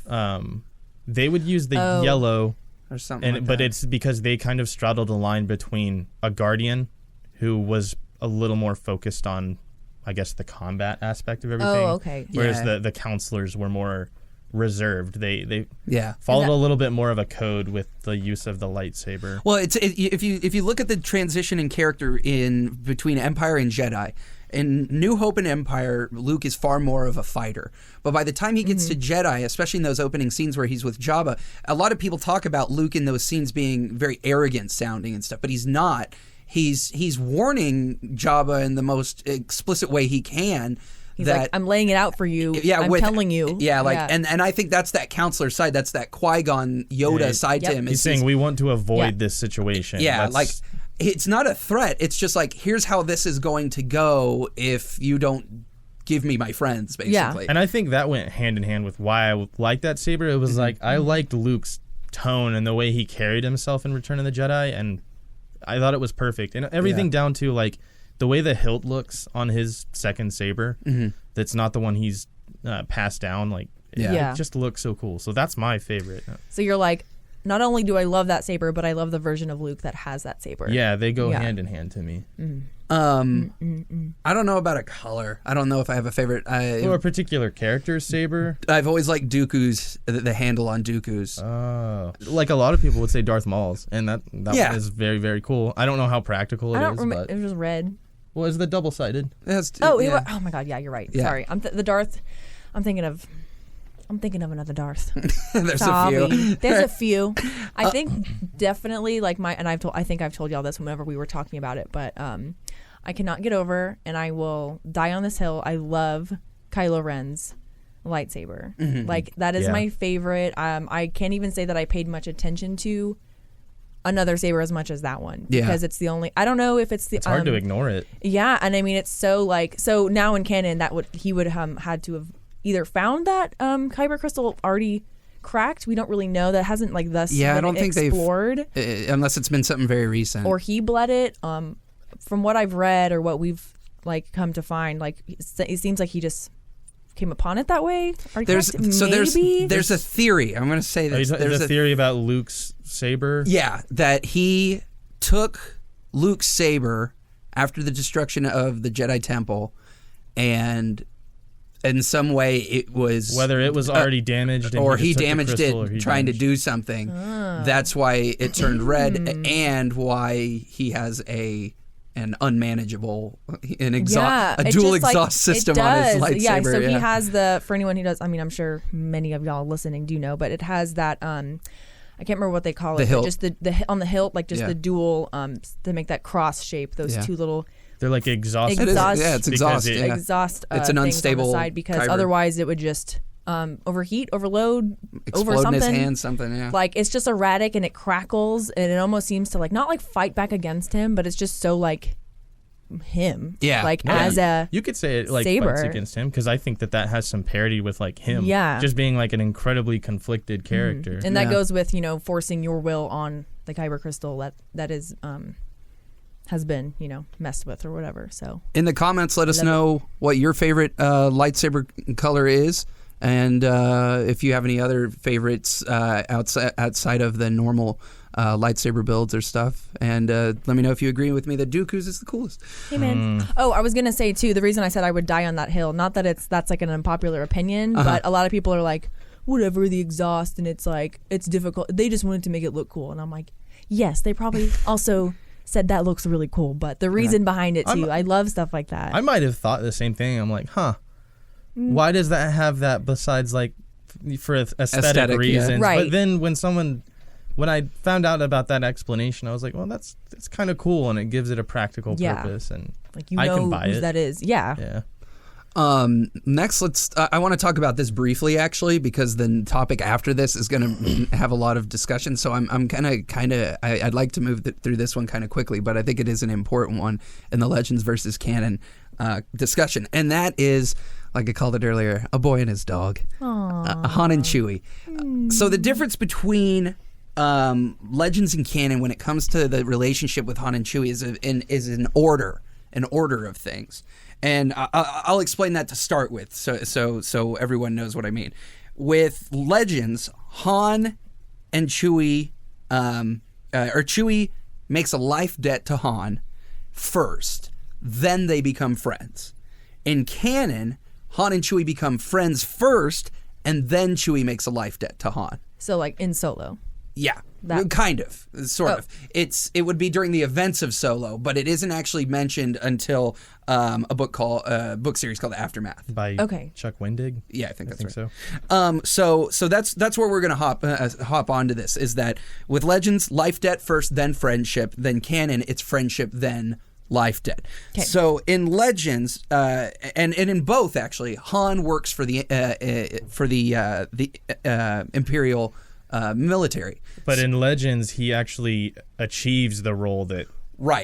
S2: they would use the yellow,
S1: have, or something.
S2: but it's because they kind of straddled a line between a Guardian, who was a little more focused on, I guess, the combat aspect of everything.
S3: Oh, okay.
S2: Whereas
S1: Yeah.
S2: the counselors were more reserved. They
S1: yeah.
S2: followed a little bit more of a code with the use of the lightsaber.
S1: Well, if you look at the transition in character in between Empire and Jedi, in New Hope and Empire, Luke is far more of a fighter. But by the time he gets to Jedi, especially in those opening scenes where he's with Jabba, a lot of people talk about Luke in those scenes being very arrogant sounding and stuff, but he's not. He's warning Jabba in the most explicit way he can.
S3: He's like, I'm laying it out for you.
S1: Yeah,
S3: I'm telling you.
S1: Yeah, and I think that's that counselor side. That's that Qui-Gon Yoda side to him.
S2: He's saying we want to avoid this situation.
S1: Yeah, like it's not a threat. It's just like, here's how this is going to go if you don't give me my friends, basically.
S3: Yeah.
S2: And I think that went hand in hand with why I liked that saber. It was like, I liked Luke's tone and the way he carried himself in Return of the Jedi, and I thought it was perfect. And everything down to like the way the hilt looks on his second saber, that's not the one he's passed down. Like, it just looks so cool. So that's my favorite.
S3: So you're like, not only do I love that saber, but I love the version of Luke that has that saber.
S2: Yeah, they go hand in hand to me.
S1: I don't know about a color. I don't know if I have a favorite.
S2: Or a particular character's saber.
S1: I've always liked Dooku's, the handle on Dooku's.
S2: Like a lot of people would say Darth Maul's, and that is very, very cool. I don't know how practical it is.
S3: I don't remember.
S2: But
S3: It was just red.
S2: well, it's the double-sided.
S3: Oh my God! Yeah, you're right.
S1: Yeah.
S3: Sorry, the Darth. I'm thinking of another Darth.
S1: There's
S3: Sorry.
S1: a few.
S3: There's a few. I think definitely like I think I've told y'all this whenever we were talking about it, but I cannot get over, and I will die on this hill. I love Kylo Ren's lightsaber. Like that is my favorite. I can't even say that I paid much attention to another saber as much as that one because it's the only. I don't know if it's the.
S2: It's hard to ignore it.
S3: Yeah, and I mean it's so now in canon he would had to have either found that kyber crystal already cracked. We don't really know. That hasn't like thus been
S1: I don't think
S3: explored
S1: unless it's been something very recent.
S3: or he bled it. From what I've read or what we've like come to find, like it seems like he just came upon it that way.
S1: There's a theory. I'm going to say this.
S2: There's a theory about Luke's saber.
S1: Yeah, that he took Luke's saber after the destruction of the Jedi Temple, and in some way it was
S2: whether it was already damaged
S1: or he damaged it trying to do something. That's why it turned red, and why he has an unmanageable a dual exhaust system on his lightsaber.
S3: Yeah, so he has for anyone who does, I mean, I'm sure many of y'all listening do know, but it has that I can't remember what they call it.
S1: The hilt.
S3: Just the on the hilt, like just the dual to make that cross shape. Those two little.
S2: They're like exhaust.
S1: It's exhaust.
S3: Exhaust.
S1: It's an unstable
S3: on the side because
S1: kyber.
S3: Otherwise it would just overheat, overload,
S1: explode
S3: over something.
S1: In his hand, something. Yeah.
S3: Like it's just erratic and it crackles and it almost seems to like not like fight back against him, but it's just so like him.
S1: Yeah.
S3: Like as a
S2: you could say it like
S3: saber.
S2: fights against him because I think that has some parity with like him.
S3: Yeah.
S2: Just being like an incredibly conflicted character.
S3: And that goes with forcing your will on the kyber crystal that is has been messed with or whatever. So
S1: in the comments, let us know what your favorite lightsaber color is, and if you have any other favorites outside of the normal lightsaber builds or stuff. And let me know if you agree with me that Dooku's is the coolest.
S3: Hey man. Oh, I was gonna say too. The reason I said I would die on that hill, not that that's like an unpopular opinion, but a lot of people are like, whatever the exhaust, and it's like it's difficult. They just wanted to make it look cool, and I'm like, yes, they probably also said that looks really cool, but the reason behind it too. I love stuff like that.
S2: I might have thought the same thing. I'm like, why does that have that besides like for aesthetic reasons?
S1: Yeah.
S3: Right.
S2: But then when I found out about that explanation, I was like, well, that's kind of cool, and it gives it a practical purpose, and
S3: like
S2: I can buy
S3: whose
S2: it.
S3: that is. Yeah.
S2: Yeah.
S1: Next, I want to talk about this briefly, actually, because the topic after this is going to have a lot of discussion. So I'm I'd like to move through this one kind of quickly, but I think it is an important one in the Legends versus Canon discussion, and that is, like I called it earlier, a boy and his dog, Han and Chewie. So the difference between Legends and Canon when it comes to the relationship with Han and Chewie is an order of things. And I'll explain that to start with, so everyone knows what I mean. With Legends, Han and Chewie, or Chewie makes a life debt to Han first, then they become friends. In Canon, Han and Chewie become friends first, and then Chewie makes a life debt to Han.
S3: So like in Solo.
S1: Yeah, kind of, sort of. It would be during the events of Solo, but it isn't actually mentioned until a book series called Aftermath
S2: By Chuck Wendig.
S1: Yeah, I think that's
S2: right.
S1: So that's where we're gonna hop onto this. Is that with Legends, life debt first, then friendship, then Canon, it's friendship, then life debt.
S3: Okay.
S1: So in Legends, and in both actually, Han works for the Imperial military.
S2: But in Legends, he actually achieves the role that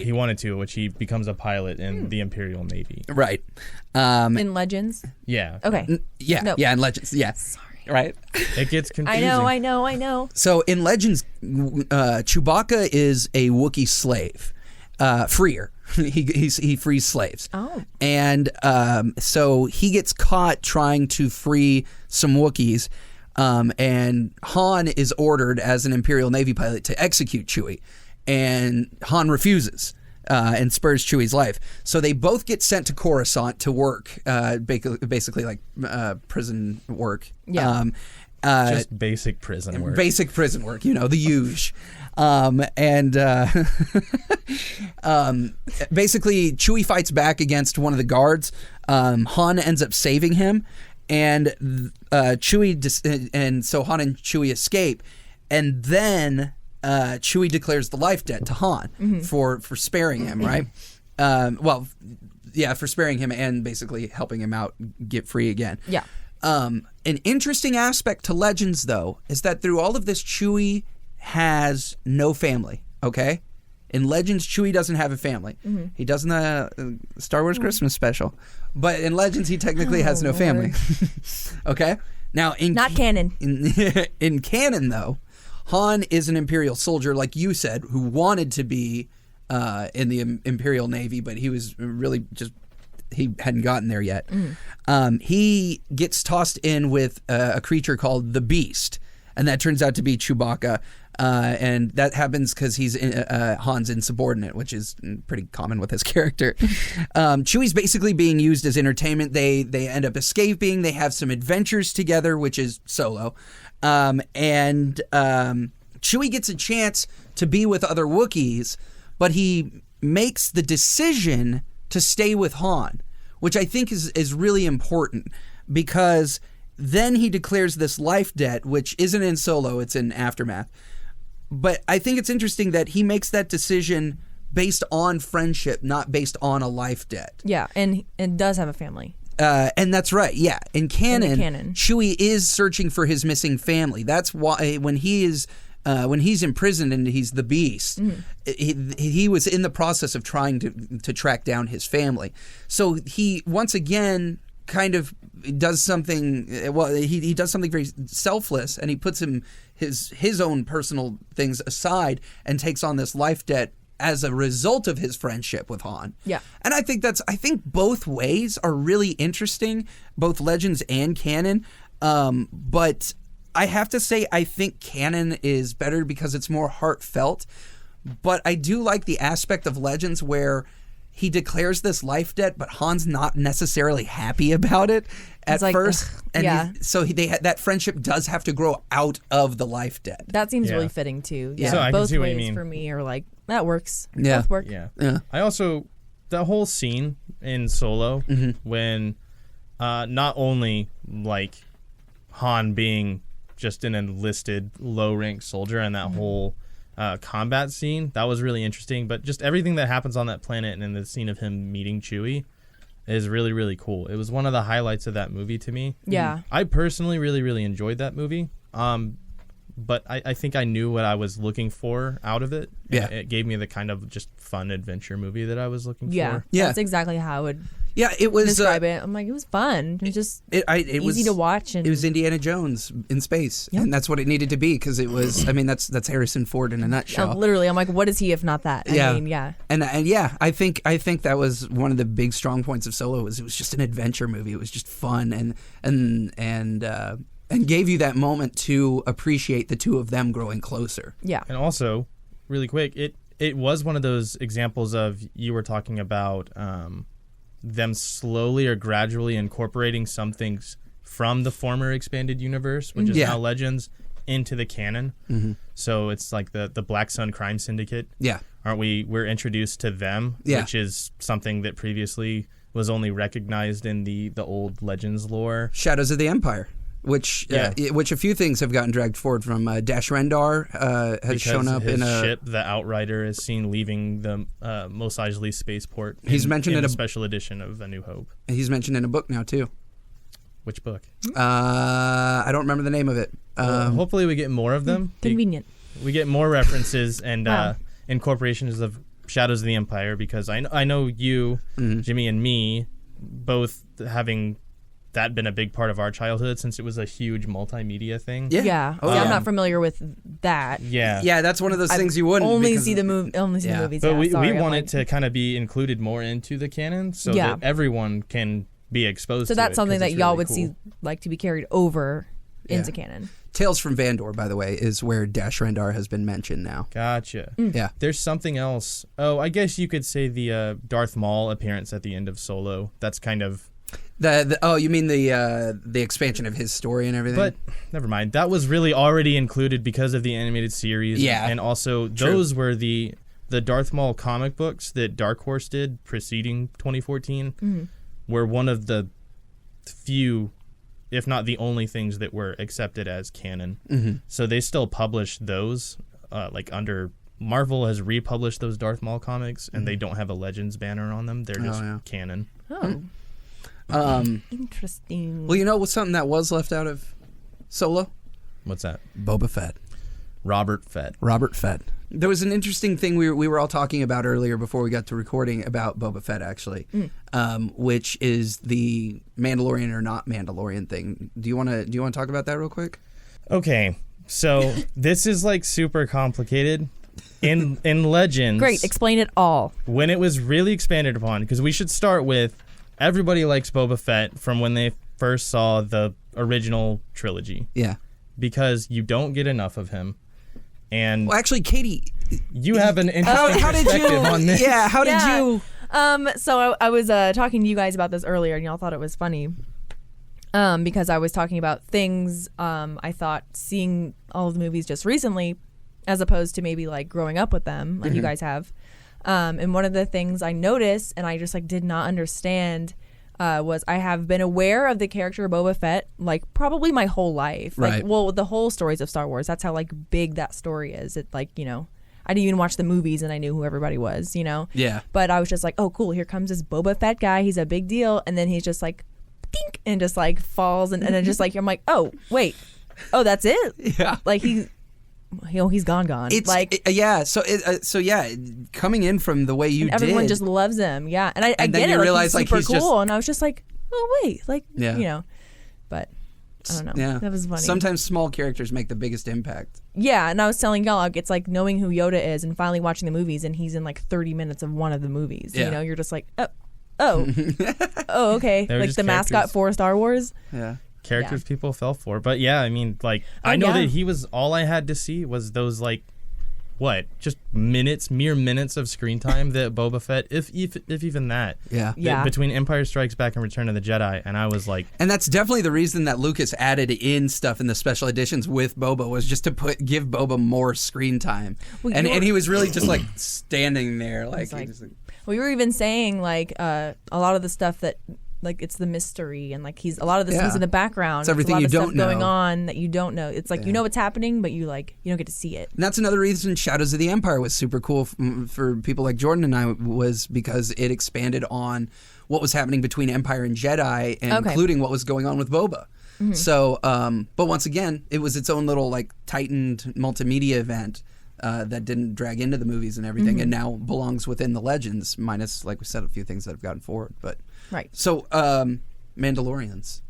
S2: he wanted to, which he becomes a pilot in the Imperial Navy.
S1: Right.
S3: In Legends?
S2: Yeah.
S3: Okay.
S1: Yeah, in Legends. Yeah.
S3: Sorry.
S1: Right.
S2: It gets confusing.
S3: I know.
S1: So in Legends, Chewbacca is a Wookiee slave, freer. He frees slaves.
S3: Oh.
S1: And so he gets caught trying to free some Wookiees. And Han is ordered as an Imperial Navy pilot to execute Chewie, and Han refuses and spurs Chewie's life. So they both get sent to Coruscant to work, basically like prison work.
S3: Yeah.
S2: Just basic prison work.
S1: Basic prison work, the huge. Basically, Chewie fights back against one of the guards. Han ends up saving him. And Chewie and so Han and Chewie escape, and then Chewie declares the life debt to Han for sparing him, right? For sparing him and basically helping him out get free again.
S3: Yeah.
S1: An interesting aspect to Legends, though, is that through all of this, Chewie has no family. Okay. In Legends, Chewie doesn't have a family. He does in the Star Wars Christmas special. But in Legends, he technically has no family. Okay? Now,
S3: Not canon.
S1: In canon, though, Han is an Imperial soldier, like you said, who wanted to be in the Imperial Navy, but he was really he hadn't gotten there yet. He gets tossed in with a creature called the Beast, and that turns out to be Chewbacca. And that happens because he's Han's insubordinate, which is pretty common with his character. Chewie's basically being used as entertainment. They end up escaping. They have some adventures together, which is Solo. And Chewie gets a chance to be with other Wookiees, but he makes the decision to stay with Han, which I think is really important because then he declares this life debt, which isn't in Solo, it's in Aftermath. But I think it's interesting that he makes that decision based on friendship, not based on a life debt.
S3: Yeah, and does have a family.
S1: And that's right, yeah. In canon, Chewie is searching for his missing family. That's why when he's imprisoned and he's the Beast, he was in the process of trying to track down his family. So he, once again, kind of does something. Well, he does something very selfless, and he puts his own personal things aside and takes on this life debt as a result of his friendship with Han.
S3: Yeah.
S1: And I think both ways are really interesting, both Legends and canon. But I have to say, I think canon is better because it's more heartfelt. But I do like the aspect of Legends where he declares this life debt, but Han's not necessarily happy about it at first. And that friendship does have to grow out of the life debt.
S3: That seems really fitting too. Yeah,
S2: So I can
S3: both
S2: see what you
S3: ways
S2: mean.
S3: for me are like that works.
S1: Yeah.
S3: Both work.
S2: Yeah. I also, the whole scene in Solo when not only like Han being just an enlisted low-rank soldier and that whole combat scene, that was really interesting, but just everything that happens on that planet and in the scene of him meeting Chewie is really, really cool. It was one of the highlights of that movie to me.
S3: Yeah.
S2: I personally really, really enjoyed that movie. But I think I knew what I was looking for out of it.
S1: Yeah.
S2: It gave me the kind of just fun adventure movie that I was looking
S3: Yeah.
S2: for.
S1: Yeah.
S3: That's exactly how I would
S1: It was
S3: describe it. I'm like, it was fun. It was just easy to watch. And
S1: it was Indiana Jones in space, and that's what it needed to be because it was. I mean, that's Harrison Ford in a nutshell.
S3: literally, I'm like, what is he if not that? I mean, yeah.
S1: And I think that was one of the big strong points of Solo was it was just an adventure movie. It was just fun and gave you that moment to appreciate the two of them growing closer.
S3: Yeah.
S2: And also, really quick, it was one of those examples of you were talking about them slowly or gradually incorporating some things from the former expanded universe, which is now Legends, into the canon. So it's like the Black Sun Crime Syndicate.
S1: Yeah.
S2: We're introduced to them, which is something that previously was only recognized in the old Legends lore.
S1: Shadows of the Empire. Which a few things have gotten dragged forward from. Dash Rendar has shown up
S2: his
S1: in a
S2: ship. The Outrider is seen leaving the Mos Eisley spaceport.
S1: He's mentioned in
S2: a
S1: a
S2: special edition of A New Hope.
S1: He's mentioned in a book now too.
S2: Which book?
S1: I don't remember the name of it.
S2: Well, hopefully, we get more of them.
S3: Convenient.
S2: We get more references and incorporations of Shadows of the Empire because I know you, Jimmy, and me both having that been a big part of our childhood since it was a huge multimedia thing.
S3: Yeah. I'm not familiar with that.
S2: Yeah,
S1: that's one of those things you wouldn't
S3: only see the movie. Only see the movies.
S2: But
S3: yeah,
S2: we want it to kind of be included more into the canon so that everyone can be exposed to it.
S3: So that's something that y'all would
S2: cool.
S3: see like to be carried over into canon.
S1: Tales from Vandor, by the way, is where Dash Rendar has been mentioned now.
S2: Gotcha.
S1: Yeah.
S2: There's something else. Oh, I guess you could say the Darth Maul appearance at the end of Solo. That's kind of...
S1: you mean the expansion of his story and everything?
S2: But never mind. That was really already included because of the animated series.
S1: Yeah.
S2: And also, those were the Darth Maul comic books that Dark Horse did preceding 2014 were one of the few, if not the only things that were accepted as canon. So they still publish those, like under... Marvel has republished those Darth Maul comics, and they don't have a Legends banner on them. They're just canon.
S3: Interesting.
S1: Well, you know what's something that was left out of Solo?
S2: What's that?
S1: Boba Fett.
S2: Robert Fett.
S1: There was an interesting thing we were all talking about earlier before we got to recording about Boba Fett, actually, which is the Mandalorian or not Mandalorian thing. Do you want to talk about that real quick?
S2: Okay, so this is like super complicated. In Legends,
S3: Great, explain it all.
S2: When it was really expanded upon, because we should start with everybody likes Boba Fett from when they first saw the original trilogy.
S1: Yeah.
S2: Because you don't get enough of him. And
S1: well, actually, Katie,
S2: you have an interesting perspective on this.
S1: Yeah, how did you?
S3: So I was talking to you guys about this earlier, and y'all thought it was funny. Because I was talking about things I thought seeing all of the movies just recently, as opposed to maybe like growing up with them, like you guys have. And one of the things I noticed, and I just like did not understand, was I have been aware of the character of Boba Fett like probably my whole life. Like, well, the whole stories of Star Wars. That's how like big that story is. It like, you know, I didn't even watch the movies and I knew who everybody was, you know?
S1: Yeah.
S3: But I was just like, oh, cool. Here comes this Boba Fett guy. He's a big deal. And then he's just like, dink, and just like falls. And then just like, I'm like, oh, wait. Oh, that's it?
S1: Yeah.
S3: Like he's gone.
S1: It's
S3: like,
S1: coming in from the way you
S3: and everyone
S1: did,
S3: just loves him. Yeah. And I
S1: and
S3: get
S1: then
S3: it.
S1: you
S3: Like,
S1: realize
S3: he's
S1: like
S3: super
S1: he's
S3: cool.
S1: just,
S3: And I was just like, oh, wait. Like, you know. But I don't know.
S1: Yeah.
S3: That was funny.
S1: Sometimes small characters make the biggest impact.
S3: Yeah, and I was telling y'all, it's like knowing who Yoda is and finally watching the movies, and he's in like 30 minutes of one of the movies.
S1: Yeah.
S3: You know, you're just like, oh, okay.
S2: They were
S3: Like
S2: just
S3: the mascot
S2: characters.
S3: for Star Wars.
S1: Yeah.
S2: Characters people fell for. But yeah, I mean, like, I know that he was, all I had to see was those like just mere minutes of screen time that Boba Fett, if even that.
S3: Yeah.
S2: Between Empire Strikes Back and Return of the Jedi, and I was like...
S1: And that's definitely the reason that Lucas added in stuff in the special editions with Boba, was just to give Boba more screen time.
S3: Well,
S1: and he was really just like standing there. Like,
S3: well, you were even saying like a lot of the stuff that... Like it's the mystery, and like he's a lot of this he's in the background.
S1: It's everything
S3: There's a lot
S1: you
S3: of
S1: don't
S3: stuff going
S1: know.
S3: on that you don't know. It's like you know what's happening, but you don't get to see it.
S1: And that's another reason Shadows of the Empire was super cool for people like Jordan and I, was because it expanded on what was happening between Empire and Jedi, and including what was going on with Boba. Mm-hmm. So, but once again, it was its own little like tightened multimedia event. That didn't drag into the movies and everything, and now belongs within the Legends, minus, like we said, a few things that have gotten forward. But so Mandalorians.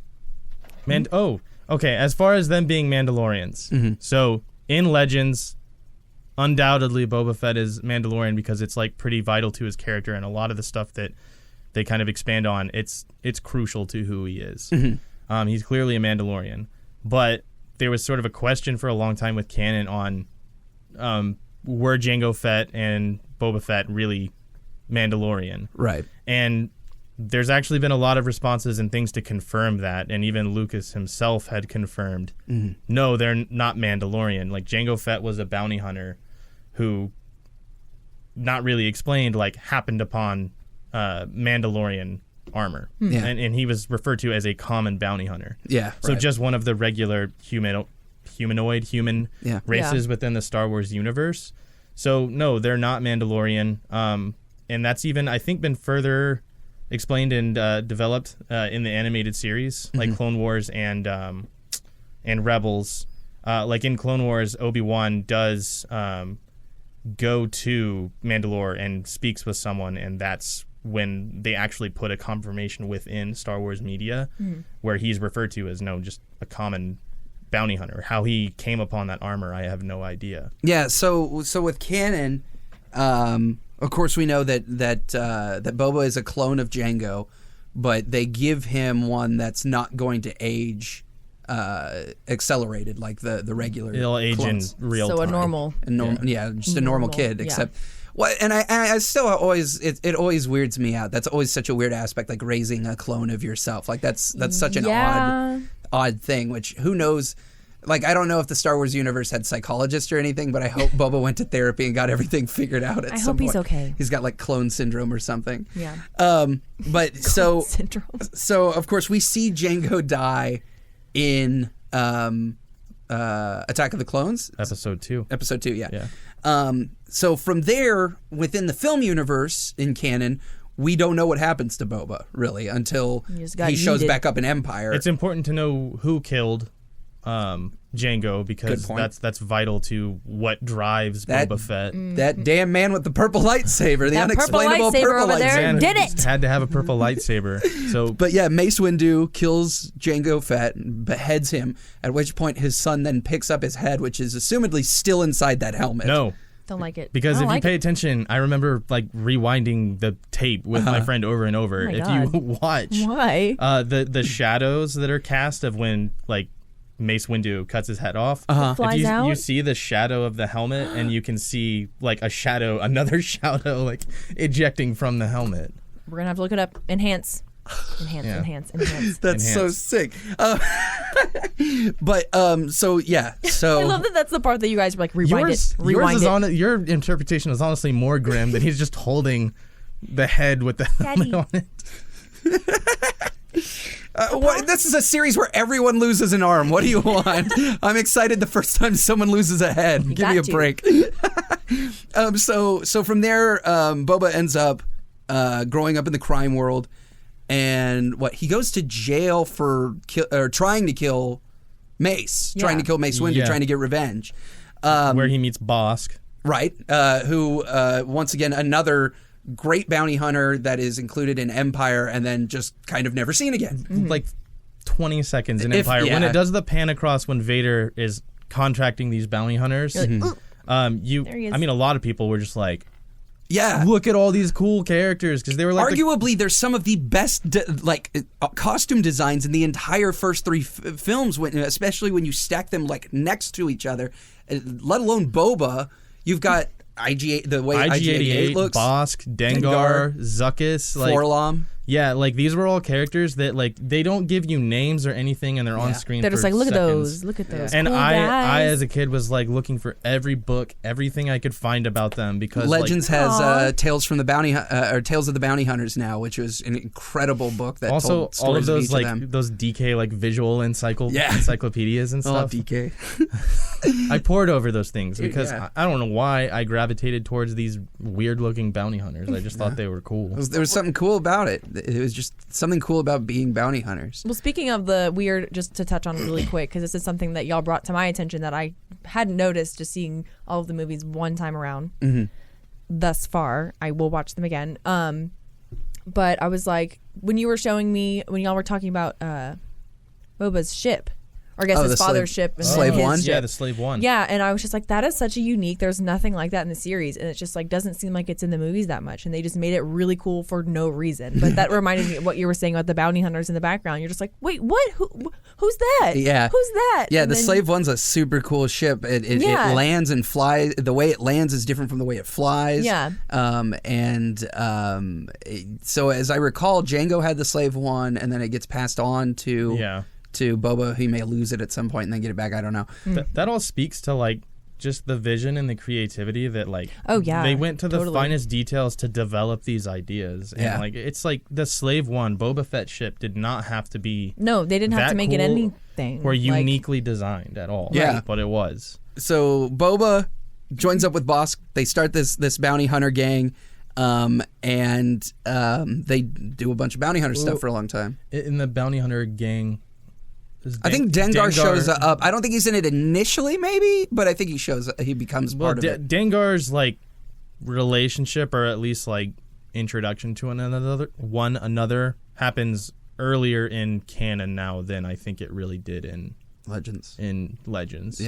S2: Okay. As far as them being Mandalorians, so in Legends, undoubtedly Boba Fett is Mandalorian because it's like pretty vital to his character, and a lot of the stuff that they kind of expand on, it's crucial to who he is. He's clearly a Mandalorian, but there was sort of a question for a long time with canon on. Were Jango Fett and Boba Fett really Mandalorian?
S1: Right.
S2: And there's actually been a lot of responses and things to confirm that, and even Lucas himself had confirmed, no, they're not Mandalorian. Like, Jango Fett was a bounty hunter who, not really explained, like, happened upon Mandalorian armor.
S1: Yeah.
S2: And he was referred to as a common bounty hunter.
S1: Yeah.
S2: So just one of the regular human races within the Star Wars universe. So no, they're not Mandalorian. And that's even, I think, been further explained and developed in the animated series, like Clone Wars and Rebels. Like in Clone Wars, Obi-Wan does go to Mandalore and speaks with someone, and that's when they actually put a confirmation within Star Wars media where he's referred to as just a common bounty hunter. How he came upon that armor, I have no idea.
S1: Yeah, so with canon, of course we know that Boba is a clone of Jango, but they give him one that's not going to age accelerated like the regular.
S2: It'll age
S1: clones.
S2: in real time.
S3: So a normal.
S1: Just a normal kid, except. Well, and I still always it always weirds me out. That's always such a weird aspect, like raising a clone of yourself. Like that's such an odd thing. Which who knows? Like I don't know if the Star Wars universe had psychologists or anything, but I hope Boba went to therapy and got everything figured out at some point. I hope
S3: he's okay.
S1: He's got like clone syndrome or something.
S3: Yeah.
S1: But
S3: clone syndrome.
S1: So of course we see Jango die in Attack of the Clones.
S2: Episode 2.
S1: Episode 2, yeah. So from there, within the film universe in canon, we don't know what happens to Boba, really, until he shows back up in Empire.
S2: It's important to know who killed Jango, because that's vital to what drives Boba Fett.
S1: That damn man with the purple lightsaber, the unexplainable purple lightsaber.
S3: Did it?
S2: Had to have a purple lightsaber. So,
S1: but yeah, Mace Windu kills Jango Fett and beheads him, at which point his son then picks up his head, which is assumedly still inside that helmet.
S2: No.
S3: Don't like it.
S2: Because if you pay attention, I remember like rewinding the tape with my friend over and over.
S3: Oh my
S2: if
S3: God.
S2: you watch the shadows that are cast of when like Mace Windu cuts his head off.
S3: Flies out?
S2: You see the shadow of the helmet, and you can see like another shadow like ejecting from the helmet.
S3: We're gonna have to look it up. Enhance.
S1: That's so sick. But so yeah. So
S3: I love that. That's the part that you guys were like rewind it.
S2: Your interpretation is honestly more grim that he's just holding the head with the helmet on it.
S1: This is a series where everyone loses an arm. What do you want? I'm excited the first time someone loses a head. Give me a break. So from there, Boba ends up growing up in the crime world, and he goes to jail for trying to kill Mace, trying to kill Mace Windu, trying to get revenge.
S2: Where he meets Bosk.
S1: Right, who once again another great bounty hunter that is included in Empire and then just kind of never seen again.
S2: Like 20 seconds in Empire. When it does the pan across when Vader is contracting these bounty hunters, a lot of people were just like, look at all these cool characters, because they were like
S1: arguably there's some of the best costume designs in the entire first three films, especially when you stack them like next to each other, let alone Boba. You've got IG, the way
S2: IG-88
S1: looks,
S2: Bosk, Dengar, Zuckuss, like
S1: Forlom.
S2: yeah, like these were all characters that like they don't give you names or anything, and they're on screen.
S3: They're
S2: for
S3: just like, look
S2: seconds.
S3: at those.
S2: And
S3: cool
S2: I
S3: guys.
S2: as a kid was like looking for every book, everything I could find about them because
S1: Legends
S2: like,
S1: has Tales from the Bounty or Tales of the Bounty Hunters now, which was an incredible book that
S2: also
S1: told
S2: all
S1: stories
S2: of those
S1: each
S2: like
S1: of them.
S2: those DK like visual encyclopedias and
S1: Oh,
S2: stuff.
S1: DK.
S2: I poured over those things because
S1: Yeah.
S2: I don't know why I gravitated towards these weird looking bounty hunters. I just thought they were cool.
S1: There was something cool about it. It was just something cool about being bounty hunters.
S3: Well, speaking of the weird, just to touch on really quick, because this is something that y'all brought to my attention that I hadn't noticed just seeing all of the movies one time around thus far. I will watch them again. But I was like, when you were showing me, when y'all were talking about Boba's ship, or I guess his father's ship and
S1: Slave
S3: his
S1: One?
S3: ship.
S2: Yeah, the Slave One.
S3: Yeah, and I was just like, that is such a unique. There's nothing like that in the series, and it just like doesn't seem like it's in the movies that much, and they just made it really cool for no reason. But that reminded me of what you were saying about the bounty hunters in the background. You're just like, wait, what? Who's that?
S1: Yeah.
S3: who's that?
S1: Yeah,
S3: And
S1: the
S3: then-
S1: Slave One's a super cool ship. It
S3: Yeah.
S1: lands and flies. The way it lands is different from the way it flies.
S3: Yeah.
S1: So as I recall, Django had the Slave One, and then it gets passed on to Boba. He may lose it at some point and then get it back. I don't know.
S2: That all speaks to like just the vision and the creativity that like
S3: Oh, yeah,
S2: they went to the
S3: totally.
S2: finest details to develop these ideas. And
S1: Yeah.
S2: like it's like the Slave One Boba Fett ship did not have to be
S3: No, they didn't have
S2: that
S3: to make it
S2: cool
S3: anything.
S2: or
S3: Like,
S2: uniquely designed at all.
S1: Yeah.
S2: But it was.
S1: So Boba joins up with Bosk. They start this bounty hunter gang, and they do a bunch of bounty hunter stuff for a long time.
S2: In the bounty hunter gang,
S1: I think Dengar shows up. I don't think he's in it initially, maybe, but I think he becomes part of it.
S2: Dengar's like relationship, or at least like introduction to one another, happens earlier in canon now than I think it really did in
S1: Legends.
S2: Legends.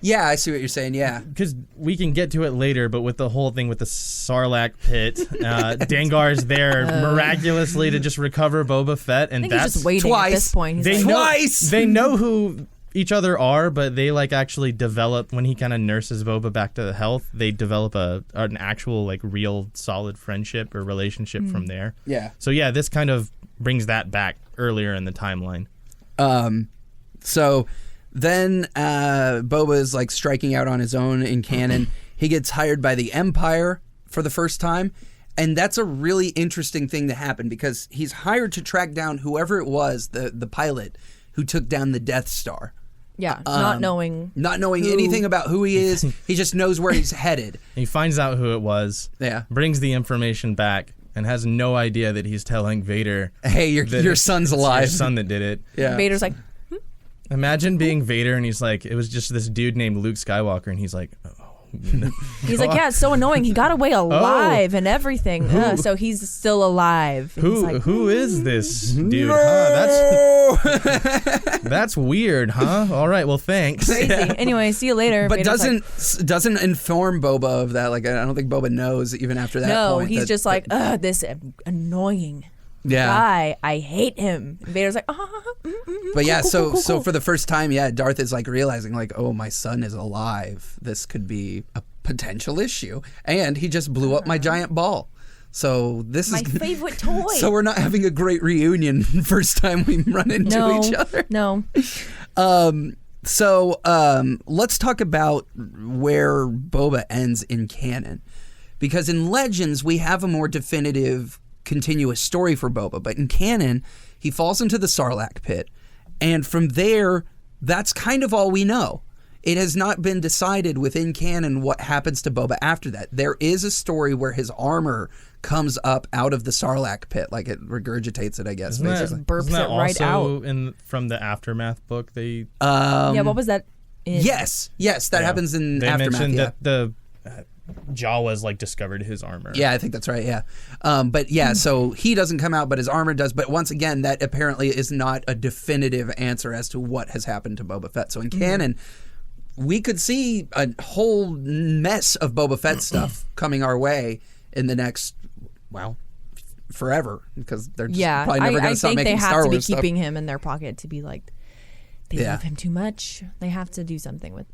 S1: Yeah, I see what you're saying. Yeah.
S2: Because we can get to it later, but with the whole thing with the Sarlacc pit, Dengar's there miraculously to just recover Boba Fett, and
S3: I think he's
S2: that's
S3: just waiting at this point. He's like,
S2: they know who each other are, but they like actually develop when he kind of nurses Boba back to health. They develop an actual like real solid friendship or relationship from there.
S1: Yeah.
S2: So yeah, this kind of brings that back earlier in the timeline.
S1: So then Boba is like striking out on his own in canon. He gets hired by the Empire for the first time. And that's a really interesting thing to happen because he's hired to track down whoever it was, the pilot who took down the Death Star.
S3: yeah, not knowing
S1: Anything about who he is. He just knows where he's headed.
S2: He finds out who it was.
S1: Yeah.
S2: Brings the information back and has no idea that he's telling Vader,
S1: Hey, your son's alive.
S2: your son that did it.
S1: Yeah.
S3: Vader's like,
S2: Imagine being Vader and he's like, it was just this dude named Luke Skywalker, and he's like,
S3: he's like, yeah, it's so annoying. He got away alive and everything. So he's still alive. And he's like,
S2: who is this dude? Huh? That's weird, huh? All right, well, thanks.
S3: crazy. Anyway, see you later.
S1: But
S3: Vader's
S1: doesn't inform Boba of that. Like, I don't think Boba knows even after that
S3: no,
S1: point.
S3: he's just like, this annoying guy. I hate him. And Vader's like,
S1: But yeah,
S3: cool.
S1: so for the first time, yeah, Darth is like realizing like, oh, my son is alive. This could be a potential issue. And he just blew up my giant ball. So this
S3: my
S1: is
S3: favorite toy.
S1: So we're not having a great reunion first time we run into each other.
S3: No.
S1: So let's talk about where Boba ends in canon. Because in Legends, we have a more definitive, continuous story for Boba. But in canon, he falls into the Sarlacc pit. And from there, that's kind of all we know. It has not been decided within canon what happens to Boba after that. There is a story where his armor comes up out of the Sarlacc pit, like it regurgitates it, I guess.
S2: Isn't that,
S3: Just burps
S2: isn't that
S3: it right
S2: also
S3: out.
S2: from the Aftermath book? They
S3: Yeah, what was that?
S1: Yes, that happens in
S2: they
S1: Aftermath.
S2: mentioned
S1: Yeah.
S2: that the Jawas like discovered his armor.
S1: Yeah, I think that's right. Yeah, but yeah, so he doesn't come out, but his armor does. But once again, that apparently is not a definitive answer as to what has happened to Boba Fett. So in canon, we could see a whole mess of Boba Fett stuff coming our way in the next, forever, because they're just probably never going to stop making Star Wars
S3: I think they have to be
S1: stuff.
S3: keeping him in their pocket to be like, they love him too much. They have to do something with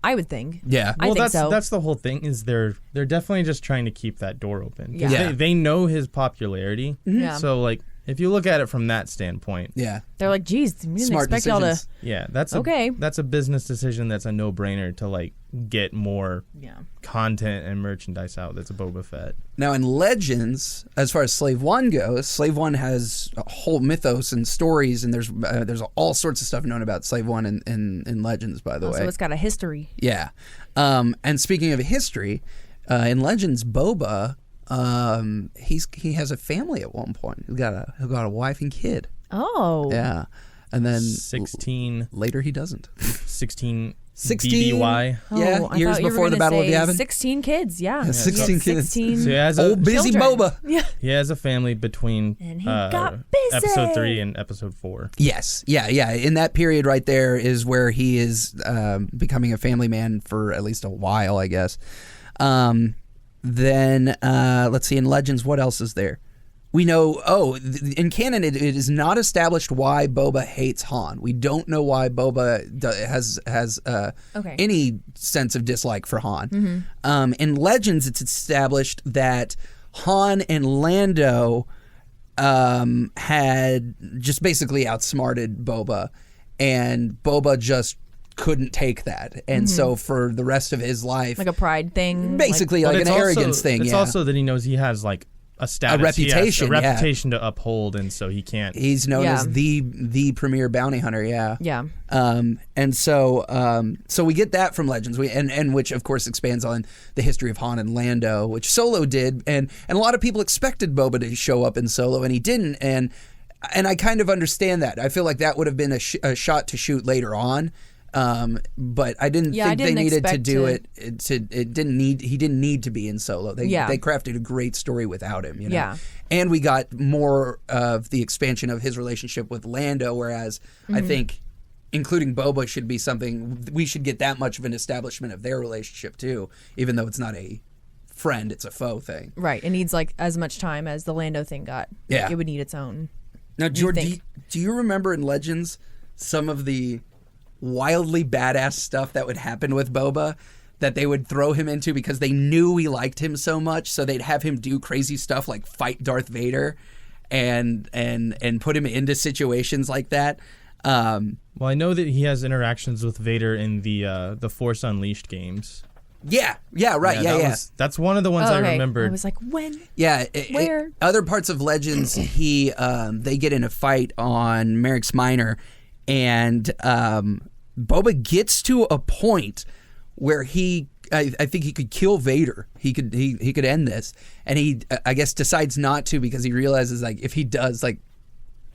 S3: I would think.
S1: Yeah.
S3: I think so.
S2: That's the whole thing. Is they're definitely just trying to keep that door open.
S3: Yeah.
S2: They know his popularity.
S3: Yeah.
S2: So like, if you look at it from that standpoint,
S1: Yeah.
S3: They're like, geez, we didn't
S1: Smart
S3: expect y'all to.
S1: decisions.
S2: yeah,
S3: Okay.
S2: That's a business decision. That's a no-brainer to like get more
S3: Yeah.
S2: content and merchandise out. That's a Boba Fett.
S1: Now, in Legends, as far as Slave One goes, Slave One has a whole mythos and stories, and there's all sorts of stuff known about Slave One in Legends, by the way.
S3: So it's got a history.
S1: Yeah. And speaking of history, in Legends, Boba, he has a family at one point. He's got a wife and kid.
S3: Oh.
S1: Yeah. And then
S2: 16
S1: later he doesn't.
S2: 16
S1: 16
S2: BBY.
S1: Yeah,
S3: Oh, I
S1: years
S3: thought you were
S1: before the
S3: gonna
S1: Battle of
S3: say
S1: Yavin.
S3: 16 kids, yeah.
S1: 16 kids.
S3: 16
S2: So he has a
S1: Old busy
S3: children.
S1: Boba.
S3: Yeah.
S2: He has a family between
S3: And he got busy.
S2: episode 3 and episode 4.
S1: Yes. Yeah. In that period right there is where he is becoming a family man for at least a while, I guess. Then let's see, in Legends, what else is there? We know, in canon, it is not established why Boba hates Han. We don't know why Boba has any sense of dislike for Han. In Legends, it's established that Han and Lando had just basically outsmarted Boba, and Boba just couldn't take that. And so for the rest of his life...
S3: Like a pride thing.
S1: Basically like an arrogance thing,
S2: It's also that he knows he has like a status,
S1: reputation,
S2: a reputation to uphold, and so he can't.
S1: He's known as the premier bounty hunter, yeah.
S3: Yeah.
S1: And so we get that from Legends, and which of course expands on the history of Han and Lando, which Solo did, and a lot of people expected Boba to show up in Solo, and he didn't, and I kind of understand that. I feel like that would have been a shot to shoot later on. But I didn't think they needed to do it. He didn't need to be in Solo. They crafted a great story without him. You know?
S3: Yeah.
S1: And we got more of the expansion of his relationship with Lando, whereas I think including Boba should be something we should get that much of an establishment of their relationship too, even though it's not a friend, it's a foe thing.
S3: Right. It needs like as much time as the Lando thing got.
S1: Yeah.
S3: It would need its own.
S1: Now, Jordan, do you remember in Legends some of the wildly badass stuff that would happen with Boba that they would throw him into because they knew we liked him so much, so they'd have him do crazy stuff like fight Darth Vader and put him into situations like that?
S2: Well, I know that he has interactions with Vader in the Force Unleashed games.
S1: Yeah, right, yeah.
S2: That's one of the ones I remembered.
S3: I was like, when?
S1: Yeah,
S3: Where?
S1: Other parts of Legends, they get in a fight on Merrick's Minor, and Boba gets to a point where I think he could kill Vader. He could end this, and he I guess decides not to because he realizes like if he does, like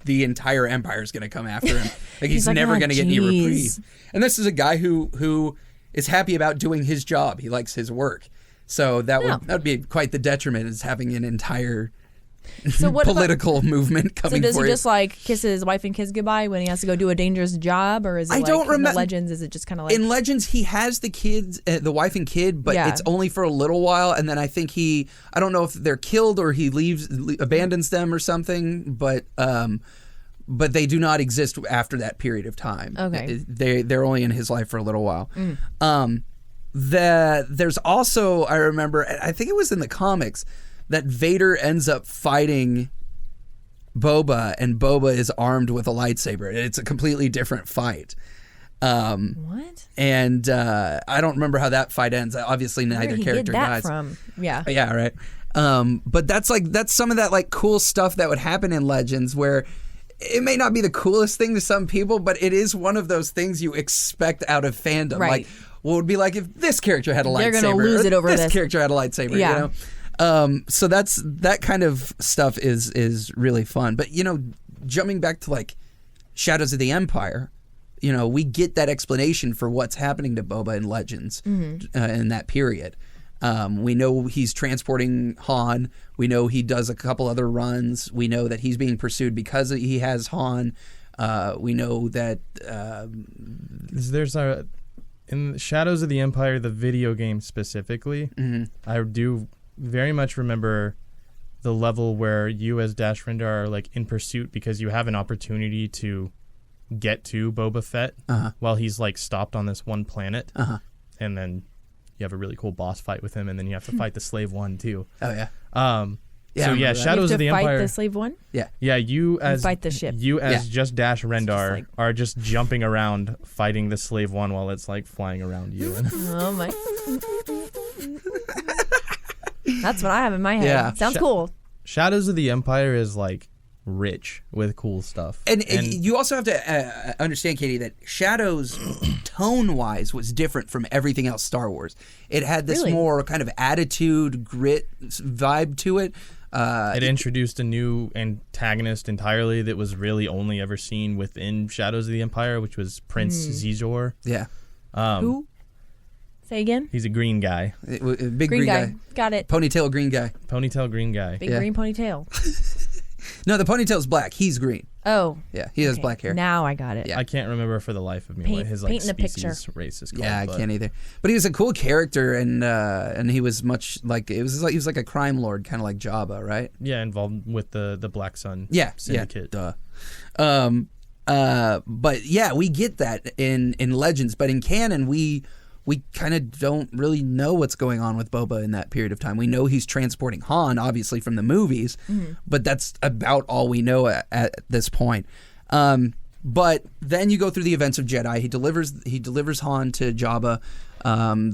S1: the entire Empire is going to come after him. Like he's never going to get any reprieve. And this is a guy who is happy about doing his job. He likes his work, so that would be quite the detriment, is having an entire political movement coming.
S3: So does
S1: for
S3: he
S1: you.
S3: just like kiss his wife and kids goodbye when he has to go do a dangerous job, or is it in the Legends? Is it just kind of like
S1: in Legends he has the kids, the wife and kid, but it's only for a little while, and then I think I don't know if they're killed or he abandons them or something, but they do not exist after that period of time.
S3: Okay,
S1: they're only in his life for a little while. There's also, I remember, I think it was in the comics, that Vader ends up fighting Boba, and Boba is armed with a lightsaber. It's a completely different fight.
S3: What?
S1: And I don't remember how that fight ends. Obviously, neither character dies. Yeah, right. But that's some of that like cool stuff that would happen in Legends, where it may not be the coolest thing to some people, but it is one of those things you expect out of fandom.
S3: Right.
S1: Like, what would be like if this character had a lightsaber?
S3: They're gonna lose it over
S1: this character had a lightsaber.
S3: Yeah.
S1: You know. So that kind of stuff is really fun. But jumping back to like Shadows of the Empire, we get that explanation for what's happening to Boba in Legends in that period. We know he's transporting Han. We know he does a couple other runs. We know that he's being pursued because he has Han. We know that
S2: there's in Shadows of the Empire, the video game specifically, I do very much remember the level where you as Dash Rendar are like in pursuit because you have an opportunity to get to Boba Fett while he's like stopped on this one planet. and then you have a really cool boss fight with him, and then you have to fight the Slave One too.
S1: Oh yeah.
S2: So yeah, Shadows of the Empire.
S3: Fight the Slave One.
S2: Yeah, you as
S3: fight the ship.
S2: You as just Dash Rendar
S3: like-
S2: are just jumping around fighting the Slave One while it's like flying around you.
S3: Oh my! That's what I have in my head.
S1: Yeah.
S3: Sounds cool.
S2: Shadows of the Empire is like rich with cool stuff.
S1: And you also have to understand, Katie, that Shadows, tone-wise, was different from everything else Star Wars. It had this
S3: Really?
S1: more kind of attitude, grit vibe to it.
S2: It introduced a new antagonist entirely that was really only ever seen within Shadows of the Empire, which was Prince Xizor.
S1: Yeah.
S3: Who? Say again.
S2: He's a green guy.
S1: Big
S3: Green guy. Got it.
S1: Ponytail green guy.
S2: Ponytail green guy.
S3: Big
S1: Yeah.
S3: green ponytail.
S1: No, the ponytail's black. He's green.
S3: Oh.
S1: Yeah, he has
S3: okay.
S1: black hair.
S3: Now I got it.
S1: Yeah.
S2: I can't remember for the life of me what his like
S3: painting a picture.
S2: species race is called.
S1: Yeah, I
S2: but
S1: can't either. But he was a cool character, and he was much like he was like a crime lord, kind of like Jabba, right?
S2: Yeah, involved with the Black Sun
S1: Yeah,
S2: syndicate.
S1: but yeah, we get that in Legends, but in canon, we kind of don't really know what's going on with Boba in that period of time. We know he's transporting Han, obviously from the movies, but that's about all we know at this point. But then you go through the events of Jedi. He delivers Han to Jabba.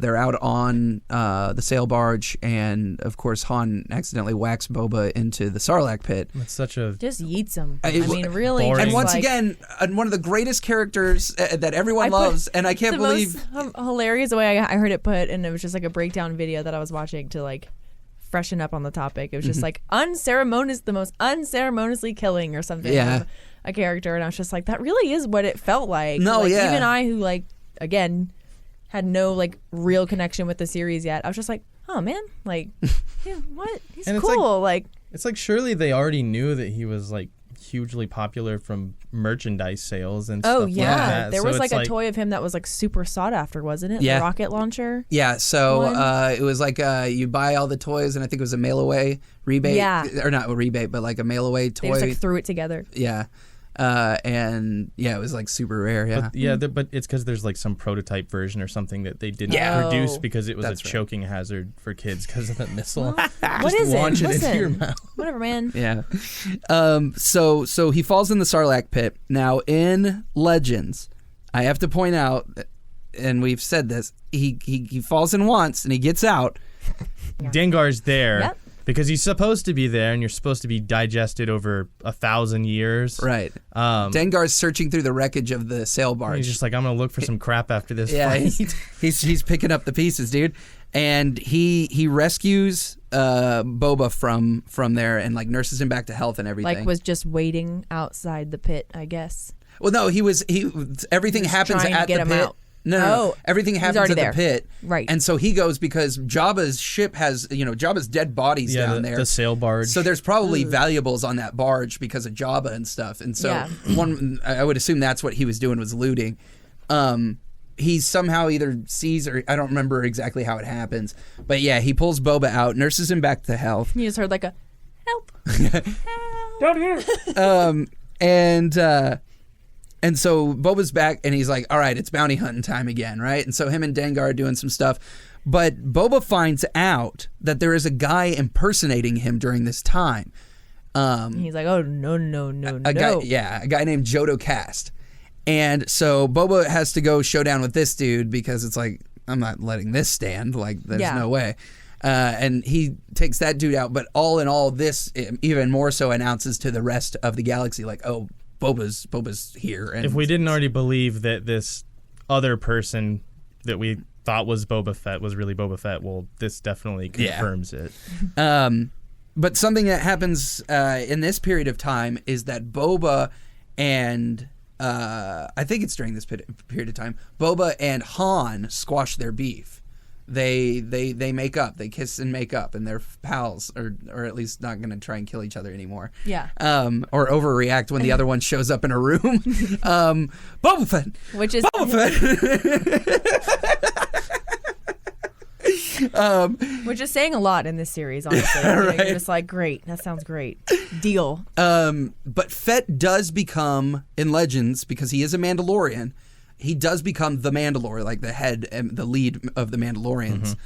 S1: They're out on the sail barge, and of course Han accidentally whacks Boba into the Sarlacc pit.
S2: That's such a
S3: Just yeets him.
S1: I mean,
S3: really.
S2: boring.
S1: And
S3: just
S1: once
S3: like,
S1: again, one of the greatest characters that everyone loves, and I can't
S3: the
S1: believe.
S3: most hilarious way I heard it put, and it was just like a breakdown video that I was watching to like freshen up on the topic. It was just like the most unceremoniously killing or something.
S1: Yeah.
S3: Of a character, and I was just like, that really is what it felt like.
S1: No,
S3: like,
S1: yeah.
S3: Even I, who like again had no like real connection with the series yet, I was just like, oh man, like, yeah, what? He's
S2: And it's
S3: cool. Like,
S2: It's like surely they already knew that he was like hugely popular from merchandise sales and stuff
S3: oh
S2: like
S3: yeah,
S2: that.
S3: there
S2: So
S3: was
S2: it's
S3: like a toy of him that was like super sought after, wasn't it?
S1: Yeah.
S3: The rocket launcher.
S1: Yeah, so
S3: One.
S1: it was like you buy all the toys, and I think it was a mail away rebate.
S3: Yeah.
S1: Or not a rebate, but like a mail away
S3: They
S1: toy.
S3: just like threw it together.
S1: Yeah. And yeah, it was like super rare. Yeah.
S2: But yeah, but it's because there's like some prototype version or something that they didn't
S3: Yeah.
S2: produce
S3: Oh.
S2: because it was
S1: That's
S2: a
S1: right.
S2: choking hazard for kids because of the missile.
S3: What is
S2: launch
S3: it?
S2: it into your
S3: Listen,
S2: mouth.
S3: whatever, man.
S1: Yeah. So he falls in the Sarlacc pit. Now in Legends, I have to point out, and we've said this, he falls in once and he gets out.
S2: Dengar's there
S3: Yep.
S2: because he's supposed to be there, and you're supposed to be digested over 1,000 years.
S1: Right. Dengar's searching through the wreckage of the sail barge.
S2: He's just like, I'm gonna look for some crap after this
S1: Yeah,
S2: fight.
S1: he's picking up the pieces, dude, and he rescues Boba from there and like nurses him back to health and everything.
S3: Like was just waiting outside the pit, I guess.
S1: well, no, everything
S3: He was
S1: happens
S3: trying to
S1: at
S3: get
S1: the
S3: him
S1: pit.
S3: out.
S1: No,
S3: Oh,
S1: everything
S3: he's
S1: happens
S3: already
S1: at the
S3: there.
S1: pit,
S3: Right.
S1: And so he goes because Jabba's ship has Jabba's dead bodies
S2: Yeah,
S1: down there.
S2: the sail barge.
S1: So there's probably valuables on that barge because of Jabba and stuff. And so
S3: Yeah.
S1: I would assume that's what he was doing, was looting. He somehow either sees, or I don't remember exactly how it happens, but yeah, he pulls Boba out, nurses him back to health,
S3: You just heard like a help.
S1: and so Boba's back, and he's like, all right, it's bounty hunting time again, right? And so him and Dengar are doing some stuff, but Boba finds out that there is a guy impersonating him during this time.
S3: He's like, oh no.
S1: A guy named Jodo Cast. And so Boba has to go show down with this dude because it's like, I'm not letting this stand. Like, there's no way. And he takes that dude out. But all in all, this even more so announces to the rest of the galaxy, like, oh, Boba's here. And
S2: if we didn't already believe that this other person that we thought was Boba Fett was really Boba Fett, well, this definitely confirms it.
S1: But something that happens in this period of time is that Boba and I think it's during this period of time, Boba and Han squash their beef. They make up, they kiss and make up, and they're pals, or at least not going to try and kill each other anymore.
S3: Yeah.
S1: Or overreact when the other one shows up in a room. Boba Fett,
S3: Which is which is saying a lot in this series, honestly.
S1: Right.
S3: You're just like, great, that sounds great. Deal.
S1: But Fett does become, in Legends, because he is a Mandalorian, he does become the Mandalore, like the head and the lead of the Mandalorians,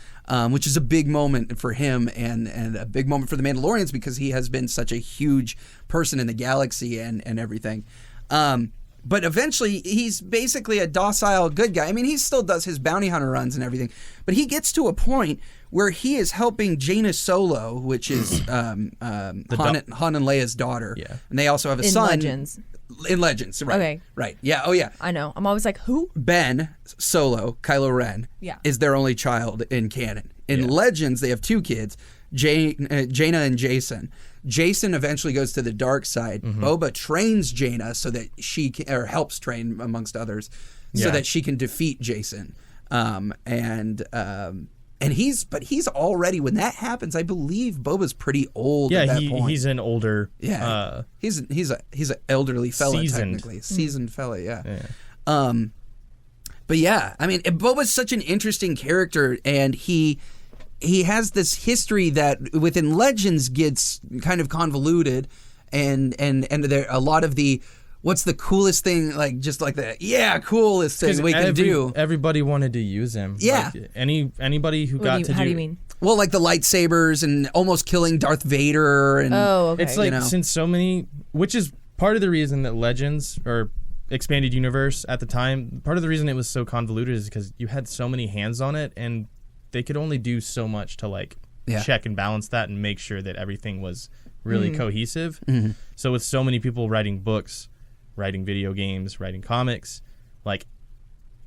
S1: which is a big moment for him and a big moment for the Mandalorians because he has been such a huge person in the galaxy and everything. But eventually, he's basically a docile good guy. I mean, he still does his bounty hunter runs and everything, but he gets to a point where he is helping Jaina Solo, which is Han and Leia's daughter.
S2: Yeah.
S1: And they also have a
S3: In
S1: son.
S3: Legends.
S1: In Legends, right.
S3: Okay.
S1: Right. Yeah. Oh, yeah.
S3: I know. I'm always like, who?
S1: Ben Solo, Kylo Ren, is their only child in canon. In Legends, they have two kids, Jaina and Jason. Jason eventually goes to the dark side. Boba trains Jaina so that she can, or helps train amongst others, so that she can defeat Jason. And he's already, when that happens, I believe Boba's pretty old at that point.
S2: He's an older.
S1: Yeah, he's an elderly fella,
S2: seasoned.
S1: technically, seasoned fella. Yeah. But yeah, I mean, Boba's such an interesting character, and he has this history that within Legends gets kind of convoluted, and there a lot of the what's the coolest thing, like just like the coolest thing we can do.
S2: Everybody wanted to use him.
S1: Yeah,
S2: like anybody who got to do.
S3: How do you mean?
S1: Well, like the lightsabers and almost killing Darth Vader. And
S3: okay.
S2: It's like since so many, which is part of the reason that Legends or Expanded Universe at the time, part of the reason it was so convoluted is because you had so many hands on it, and they could only do so much to like check and balance that and make sure that everything was really cohesive. So with so many people writing books, writing video games, writing comics, like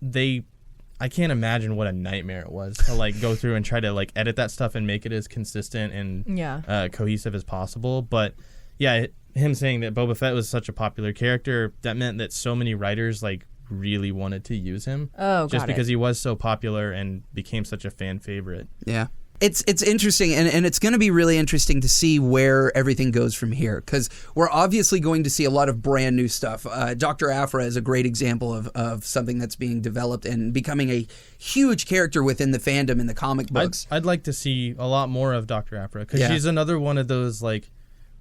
S2: I can't imagine what a nightmare it was to like go through and try to like edit that stuff and make it as consistent and cohesive as possible. But yeah, him saying that Boba Fett was such a popular character, that meant that so many writers like really wanted to use him just because he was so popular and became such a fan favorite. Yeah.
S1: It's interesting, and it's going to be really interesting to see where everything goes from here, because we're obviously going to see a lot of brand new stuff. Dr. Aphra is a great example of something that's being developed and becoming a huge character within the fandom in the comic books.
S2: I'd like to see a lot more of Dr. Aphra, because she's another one of those like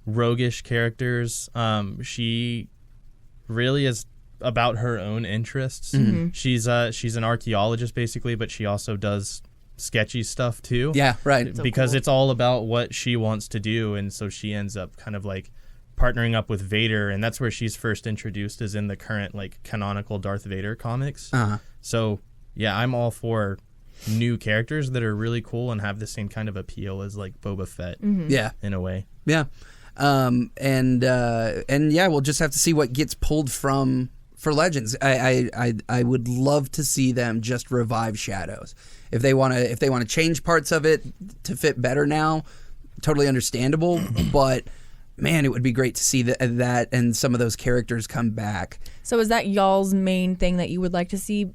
S2: roguish characters. She really is about her own interests. She's an archaeologist basically, but she also does sketchy stuff too.
S1: Yeah, right.
S2: Because it's all about what she wants to do, and so she ends up kind of like partnering up with Vader, and that's where she's first introduced, is in the current like canonical Darth Vader comics. So yeah, I'm all for new characters that are really cool and have the same kind of appeal as like Boba Fett.
S1: Yeah,
S2: in a way.
S1: Yeah. And yeah, we'll just have to see what gets pulled for Legends. I would love to see them just revive Shadows. If they want to change parts of it to fit better now, totally understandable. But man, it would be great to see that and some of those characters come back.
S3: So is that y'all's main thing that you would like to see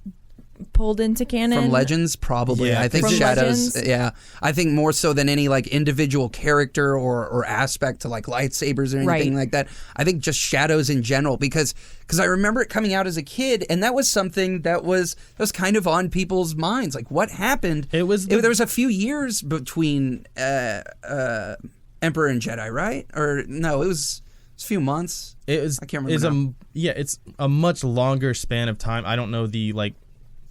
S3: pulled into canon?
S1: From Legends, probably.
S2: Yeah,
S1: I think
S3: from
S1: Shadows.
S3: Legends?
S1: Yeah, I think more so than any like individual character or aspect to like lightsabers or anything like that. I think just Shadows in general, because I remember it coming out as a kid, and that was something that was kind of on people's minds. Like, what happened? There was a few years between Emperor and Jedi, right? Or no, it was a few months. I can't remember.
S2: It's a much longer span of time. I don't know the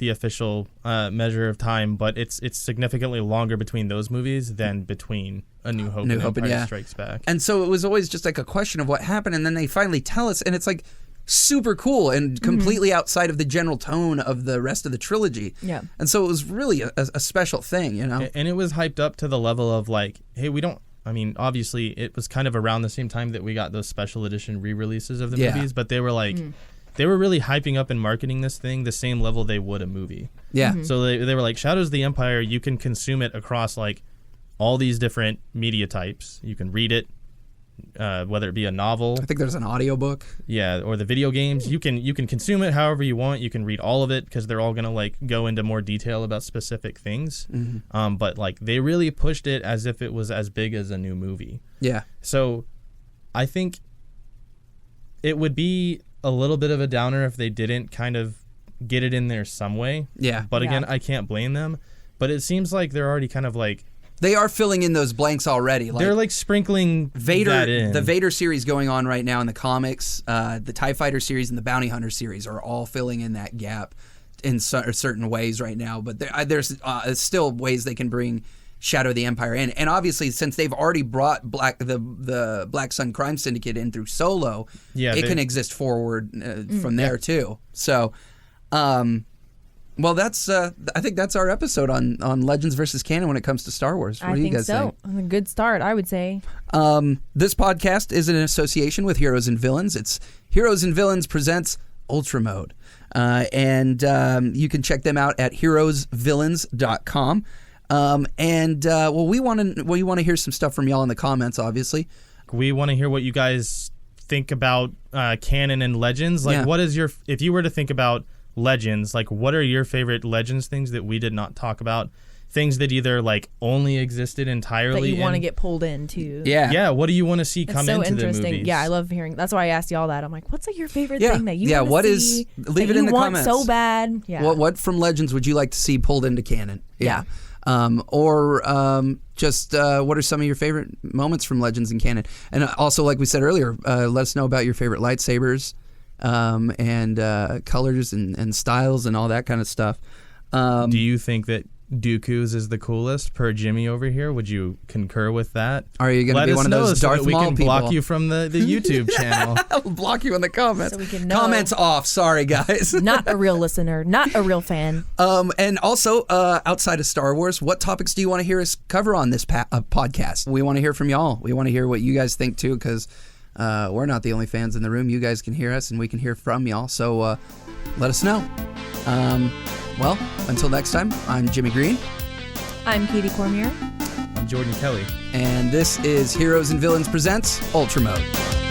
S2: official measure of time, but it's significantly longer between those movies than between A New Hope and Empire Strikes Back.
S1: And so it was always just like a question of what happened, and then they finally tell us, and it's like super cool and completely outside of the general tone of the rest of the trilogy. Yeah. And so it was really a special thing, you know?
S2: And it was hyped up to the level of like, hey, obviously it was kind of around the same time that we got those special edition re-releases of the movies, but they were like... They were really hyping up and marketing this thing the same level they would a movie.
S1: Yeah.
S2: So they were like, Shadows of the Empire, you can consume it across like all these different media types. You can read it, whether it be a novel.
S1: I think there's an audiobook.
S2: Yeah, or the video games. You can consume it however you want. You can read all of it because they're all going to like go into more detail about specific things. But like they really pushed it as if it was as big as a new movie.
S1: Yeah.
S2: So I think it would be a little bit of a downer if they didn't kind of get it in there some way.
S1: Yeah.
S2: But again, I can't blame them. But it seems like they're already kind of like
S1: They are filling in those blanks already.
S2: They're like sprinkling
S1: Vader,
S2: that in.
S1: the Vader series going on right now in the comics, the TIE Fighter series and the Bounty Hunter series are all filling in that gap in certain ways right now. But there's still ways they can bring Shadow of the Empire in. And obviously, since they've already brought the Black Sun Crime Syndicate in through Solo, it can exist forward from there too. So, well, that's I think that's our episode on Legends versus Canon when it comes to Star Wars. What do you guys think?
S3: A good start, I would say.
S1: This podcast is in association with Heroes and Villains. It's Heroes and Villains presents Ultramode. And you can check them out at heroesvillains.com. We want to hear some stuff from y'all in the comments, obviously.
S2: We want to hear what you guys think about canon and Legends. Like, what is if you were to think about Legends, like, what are your favorite Legends things that we did not talk about? Things that either like only existed entirely
S3: that you want to get pulled into.
S2: Yeah. What do you want to see come into the movies?
S3: Yeah, I love hearing. That's why I asked y'all that. I'm like, what's like your favorite thing that you
S1: what
S3: see,
S1: is? Leave it in the comments.
S3: So bad. Yeah.
S1: What from Legends would you like to see pulled into canon?
S3: Yeah.
S1: Just what are some of your favorite moments from Legends and canon? And also, like we said earlier, let us know about your favorite lightsabers, and colors and styles and all that kind of stuff.
S2: Do you think that Dooku's is the coolest per Jimmy over here? Would you concur with that?
S1: Are you going to be one of those Darth Maul people?
S2: We can block you from the YouTube channel.
S1: I'll block you in the comments.
S3: So we can know.
S1: Comments off. Sorry, guys.
S3: Not a real listener. Not a real fan.
S1: And also, outside of Star Wars, what topics do you want to hear us cover on this podcast? We want to hear from y'all. We want to hear what you guys think, too, because we're not the only fans in the room. You guys can hear us, and we can hear from y'all. So let us know. Well, until next time, I'm Jimmy Green.
S3: I'm Katie Cormier.
S2: I'm Jordan Kelly.
S1: And this is Heroes and Villains Presents Ultramode.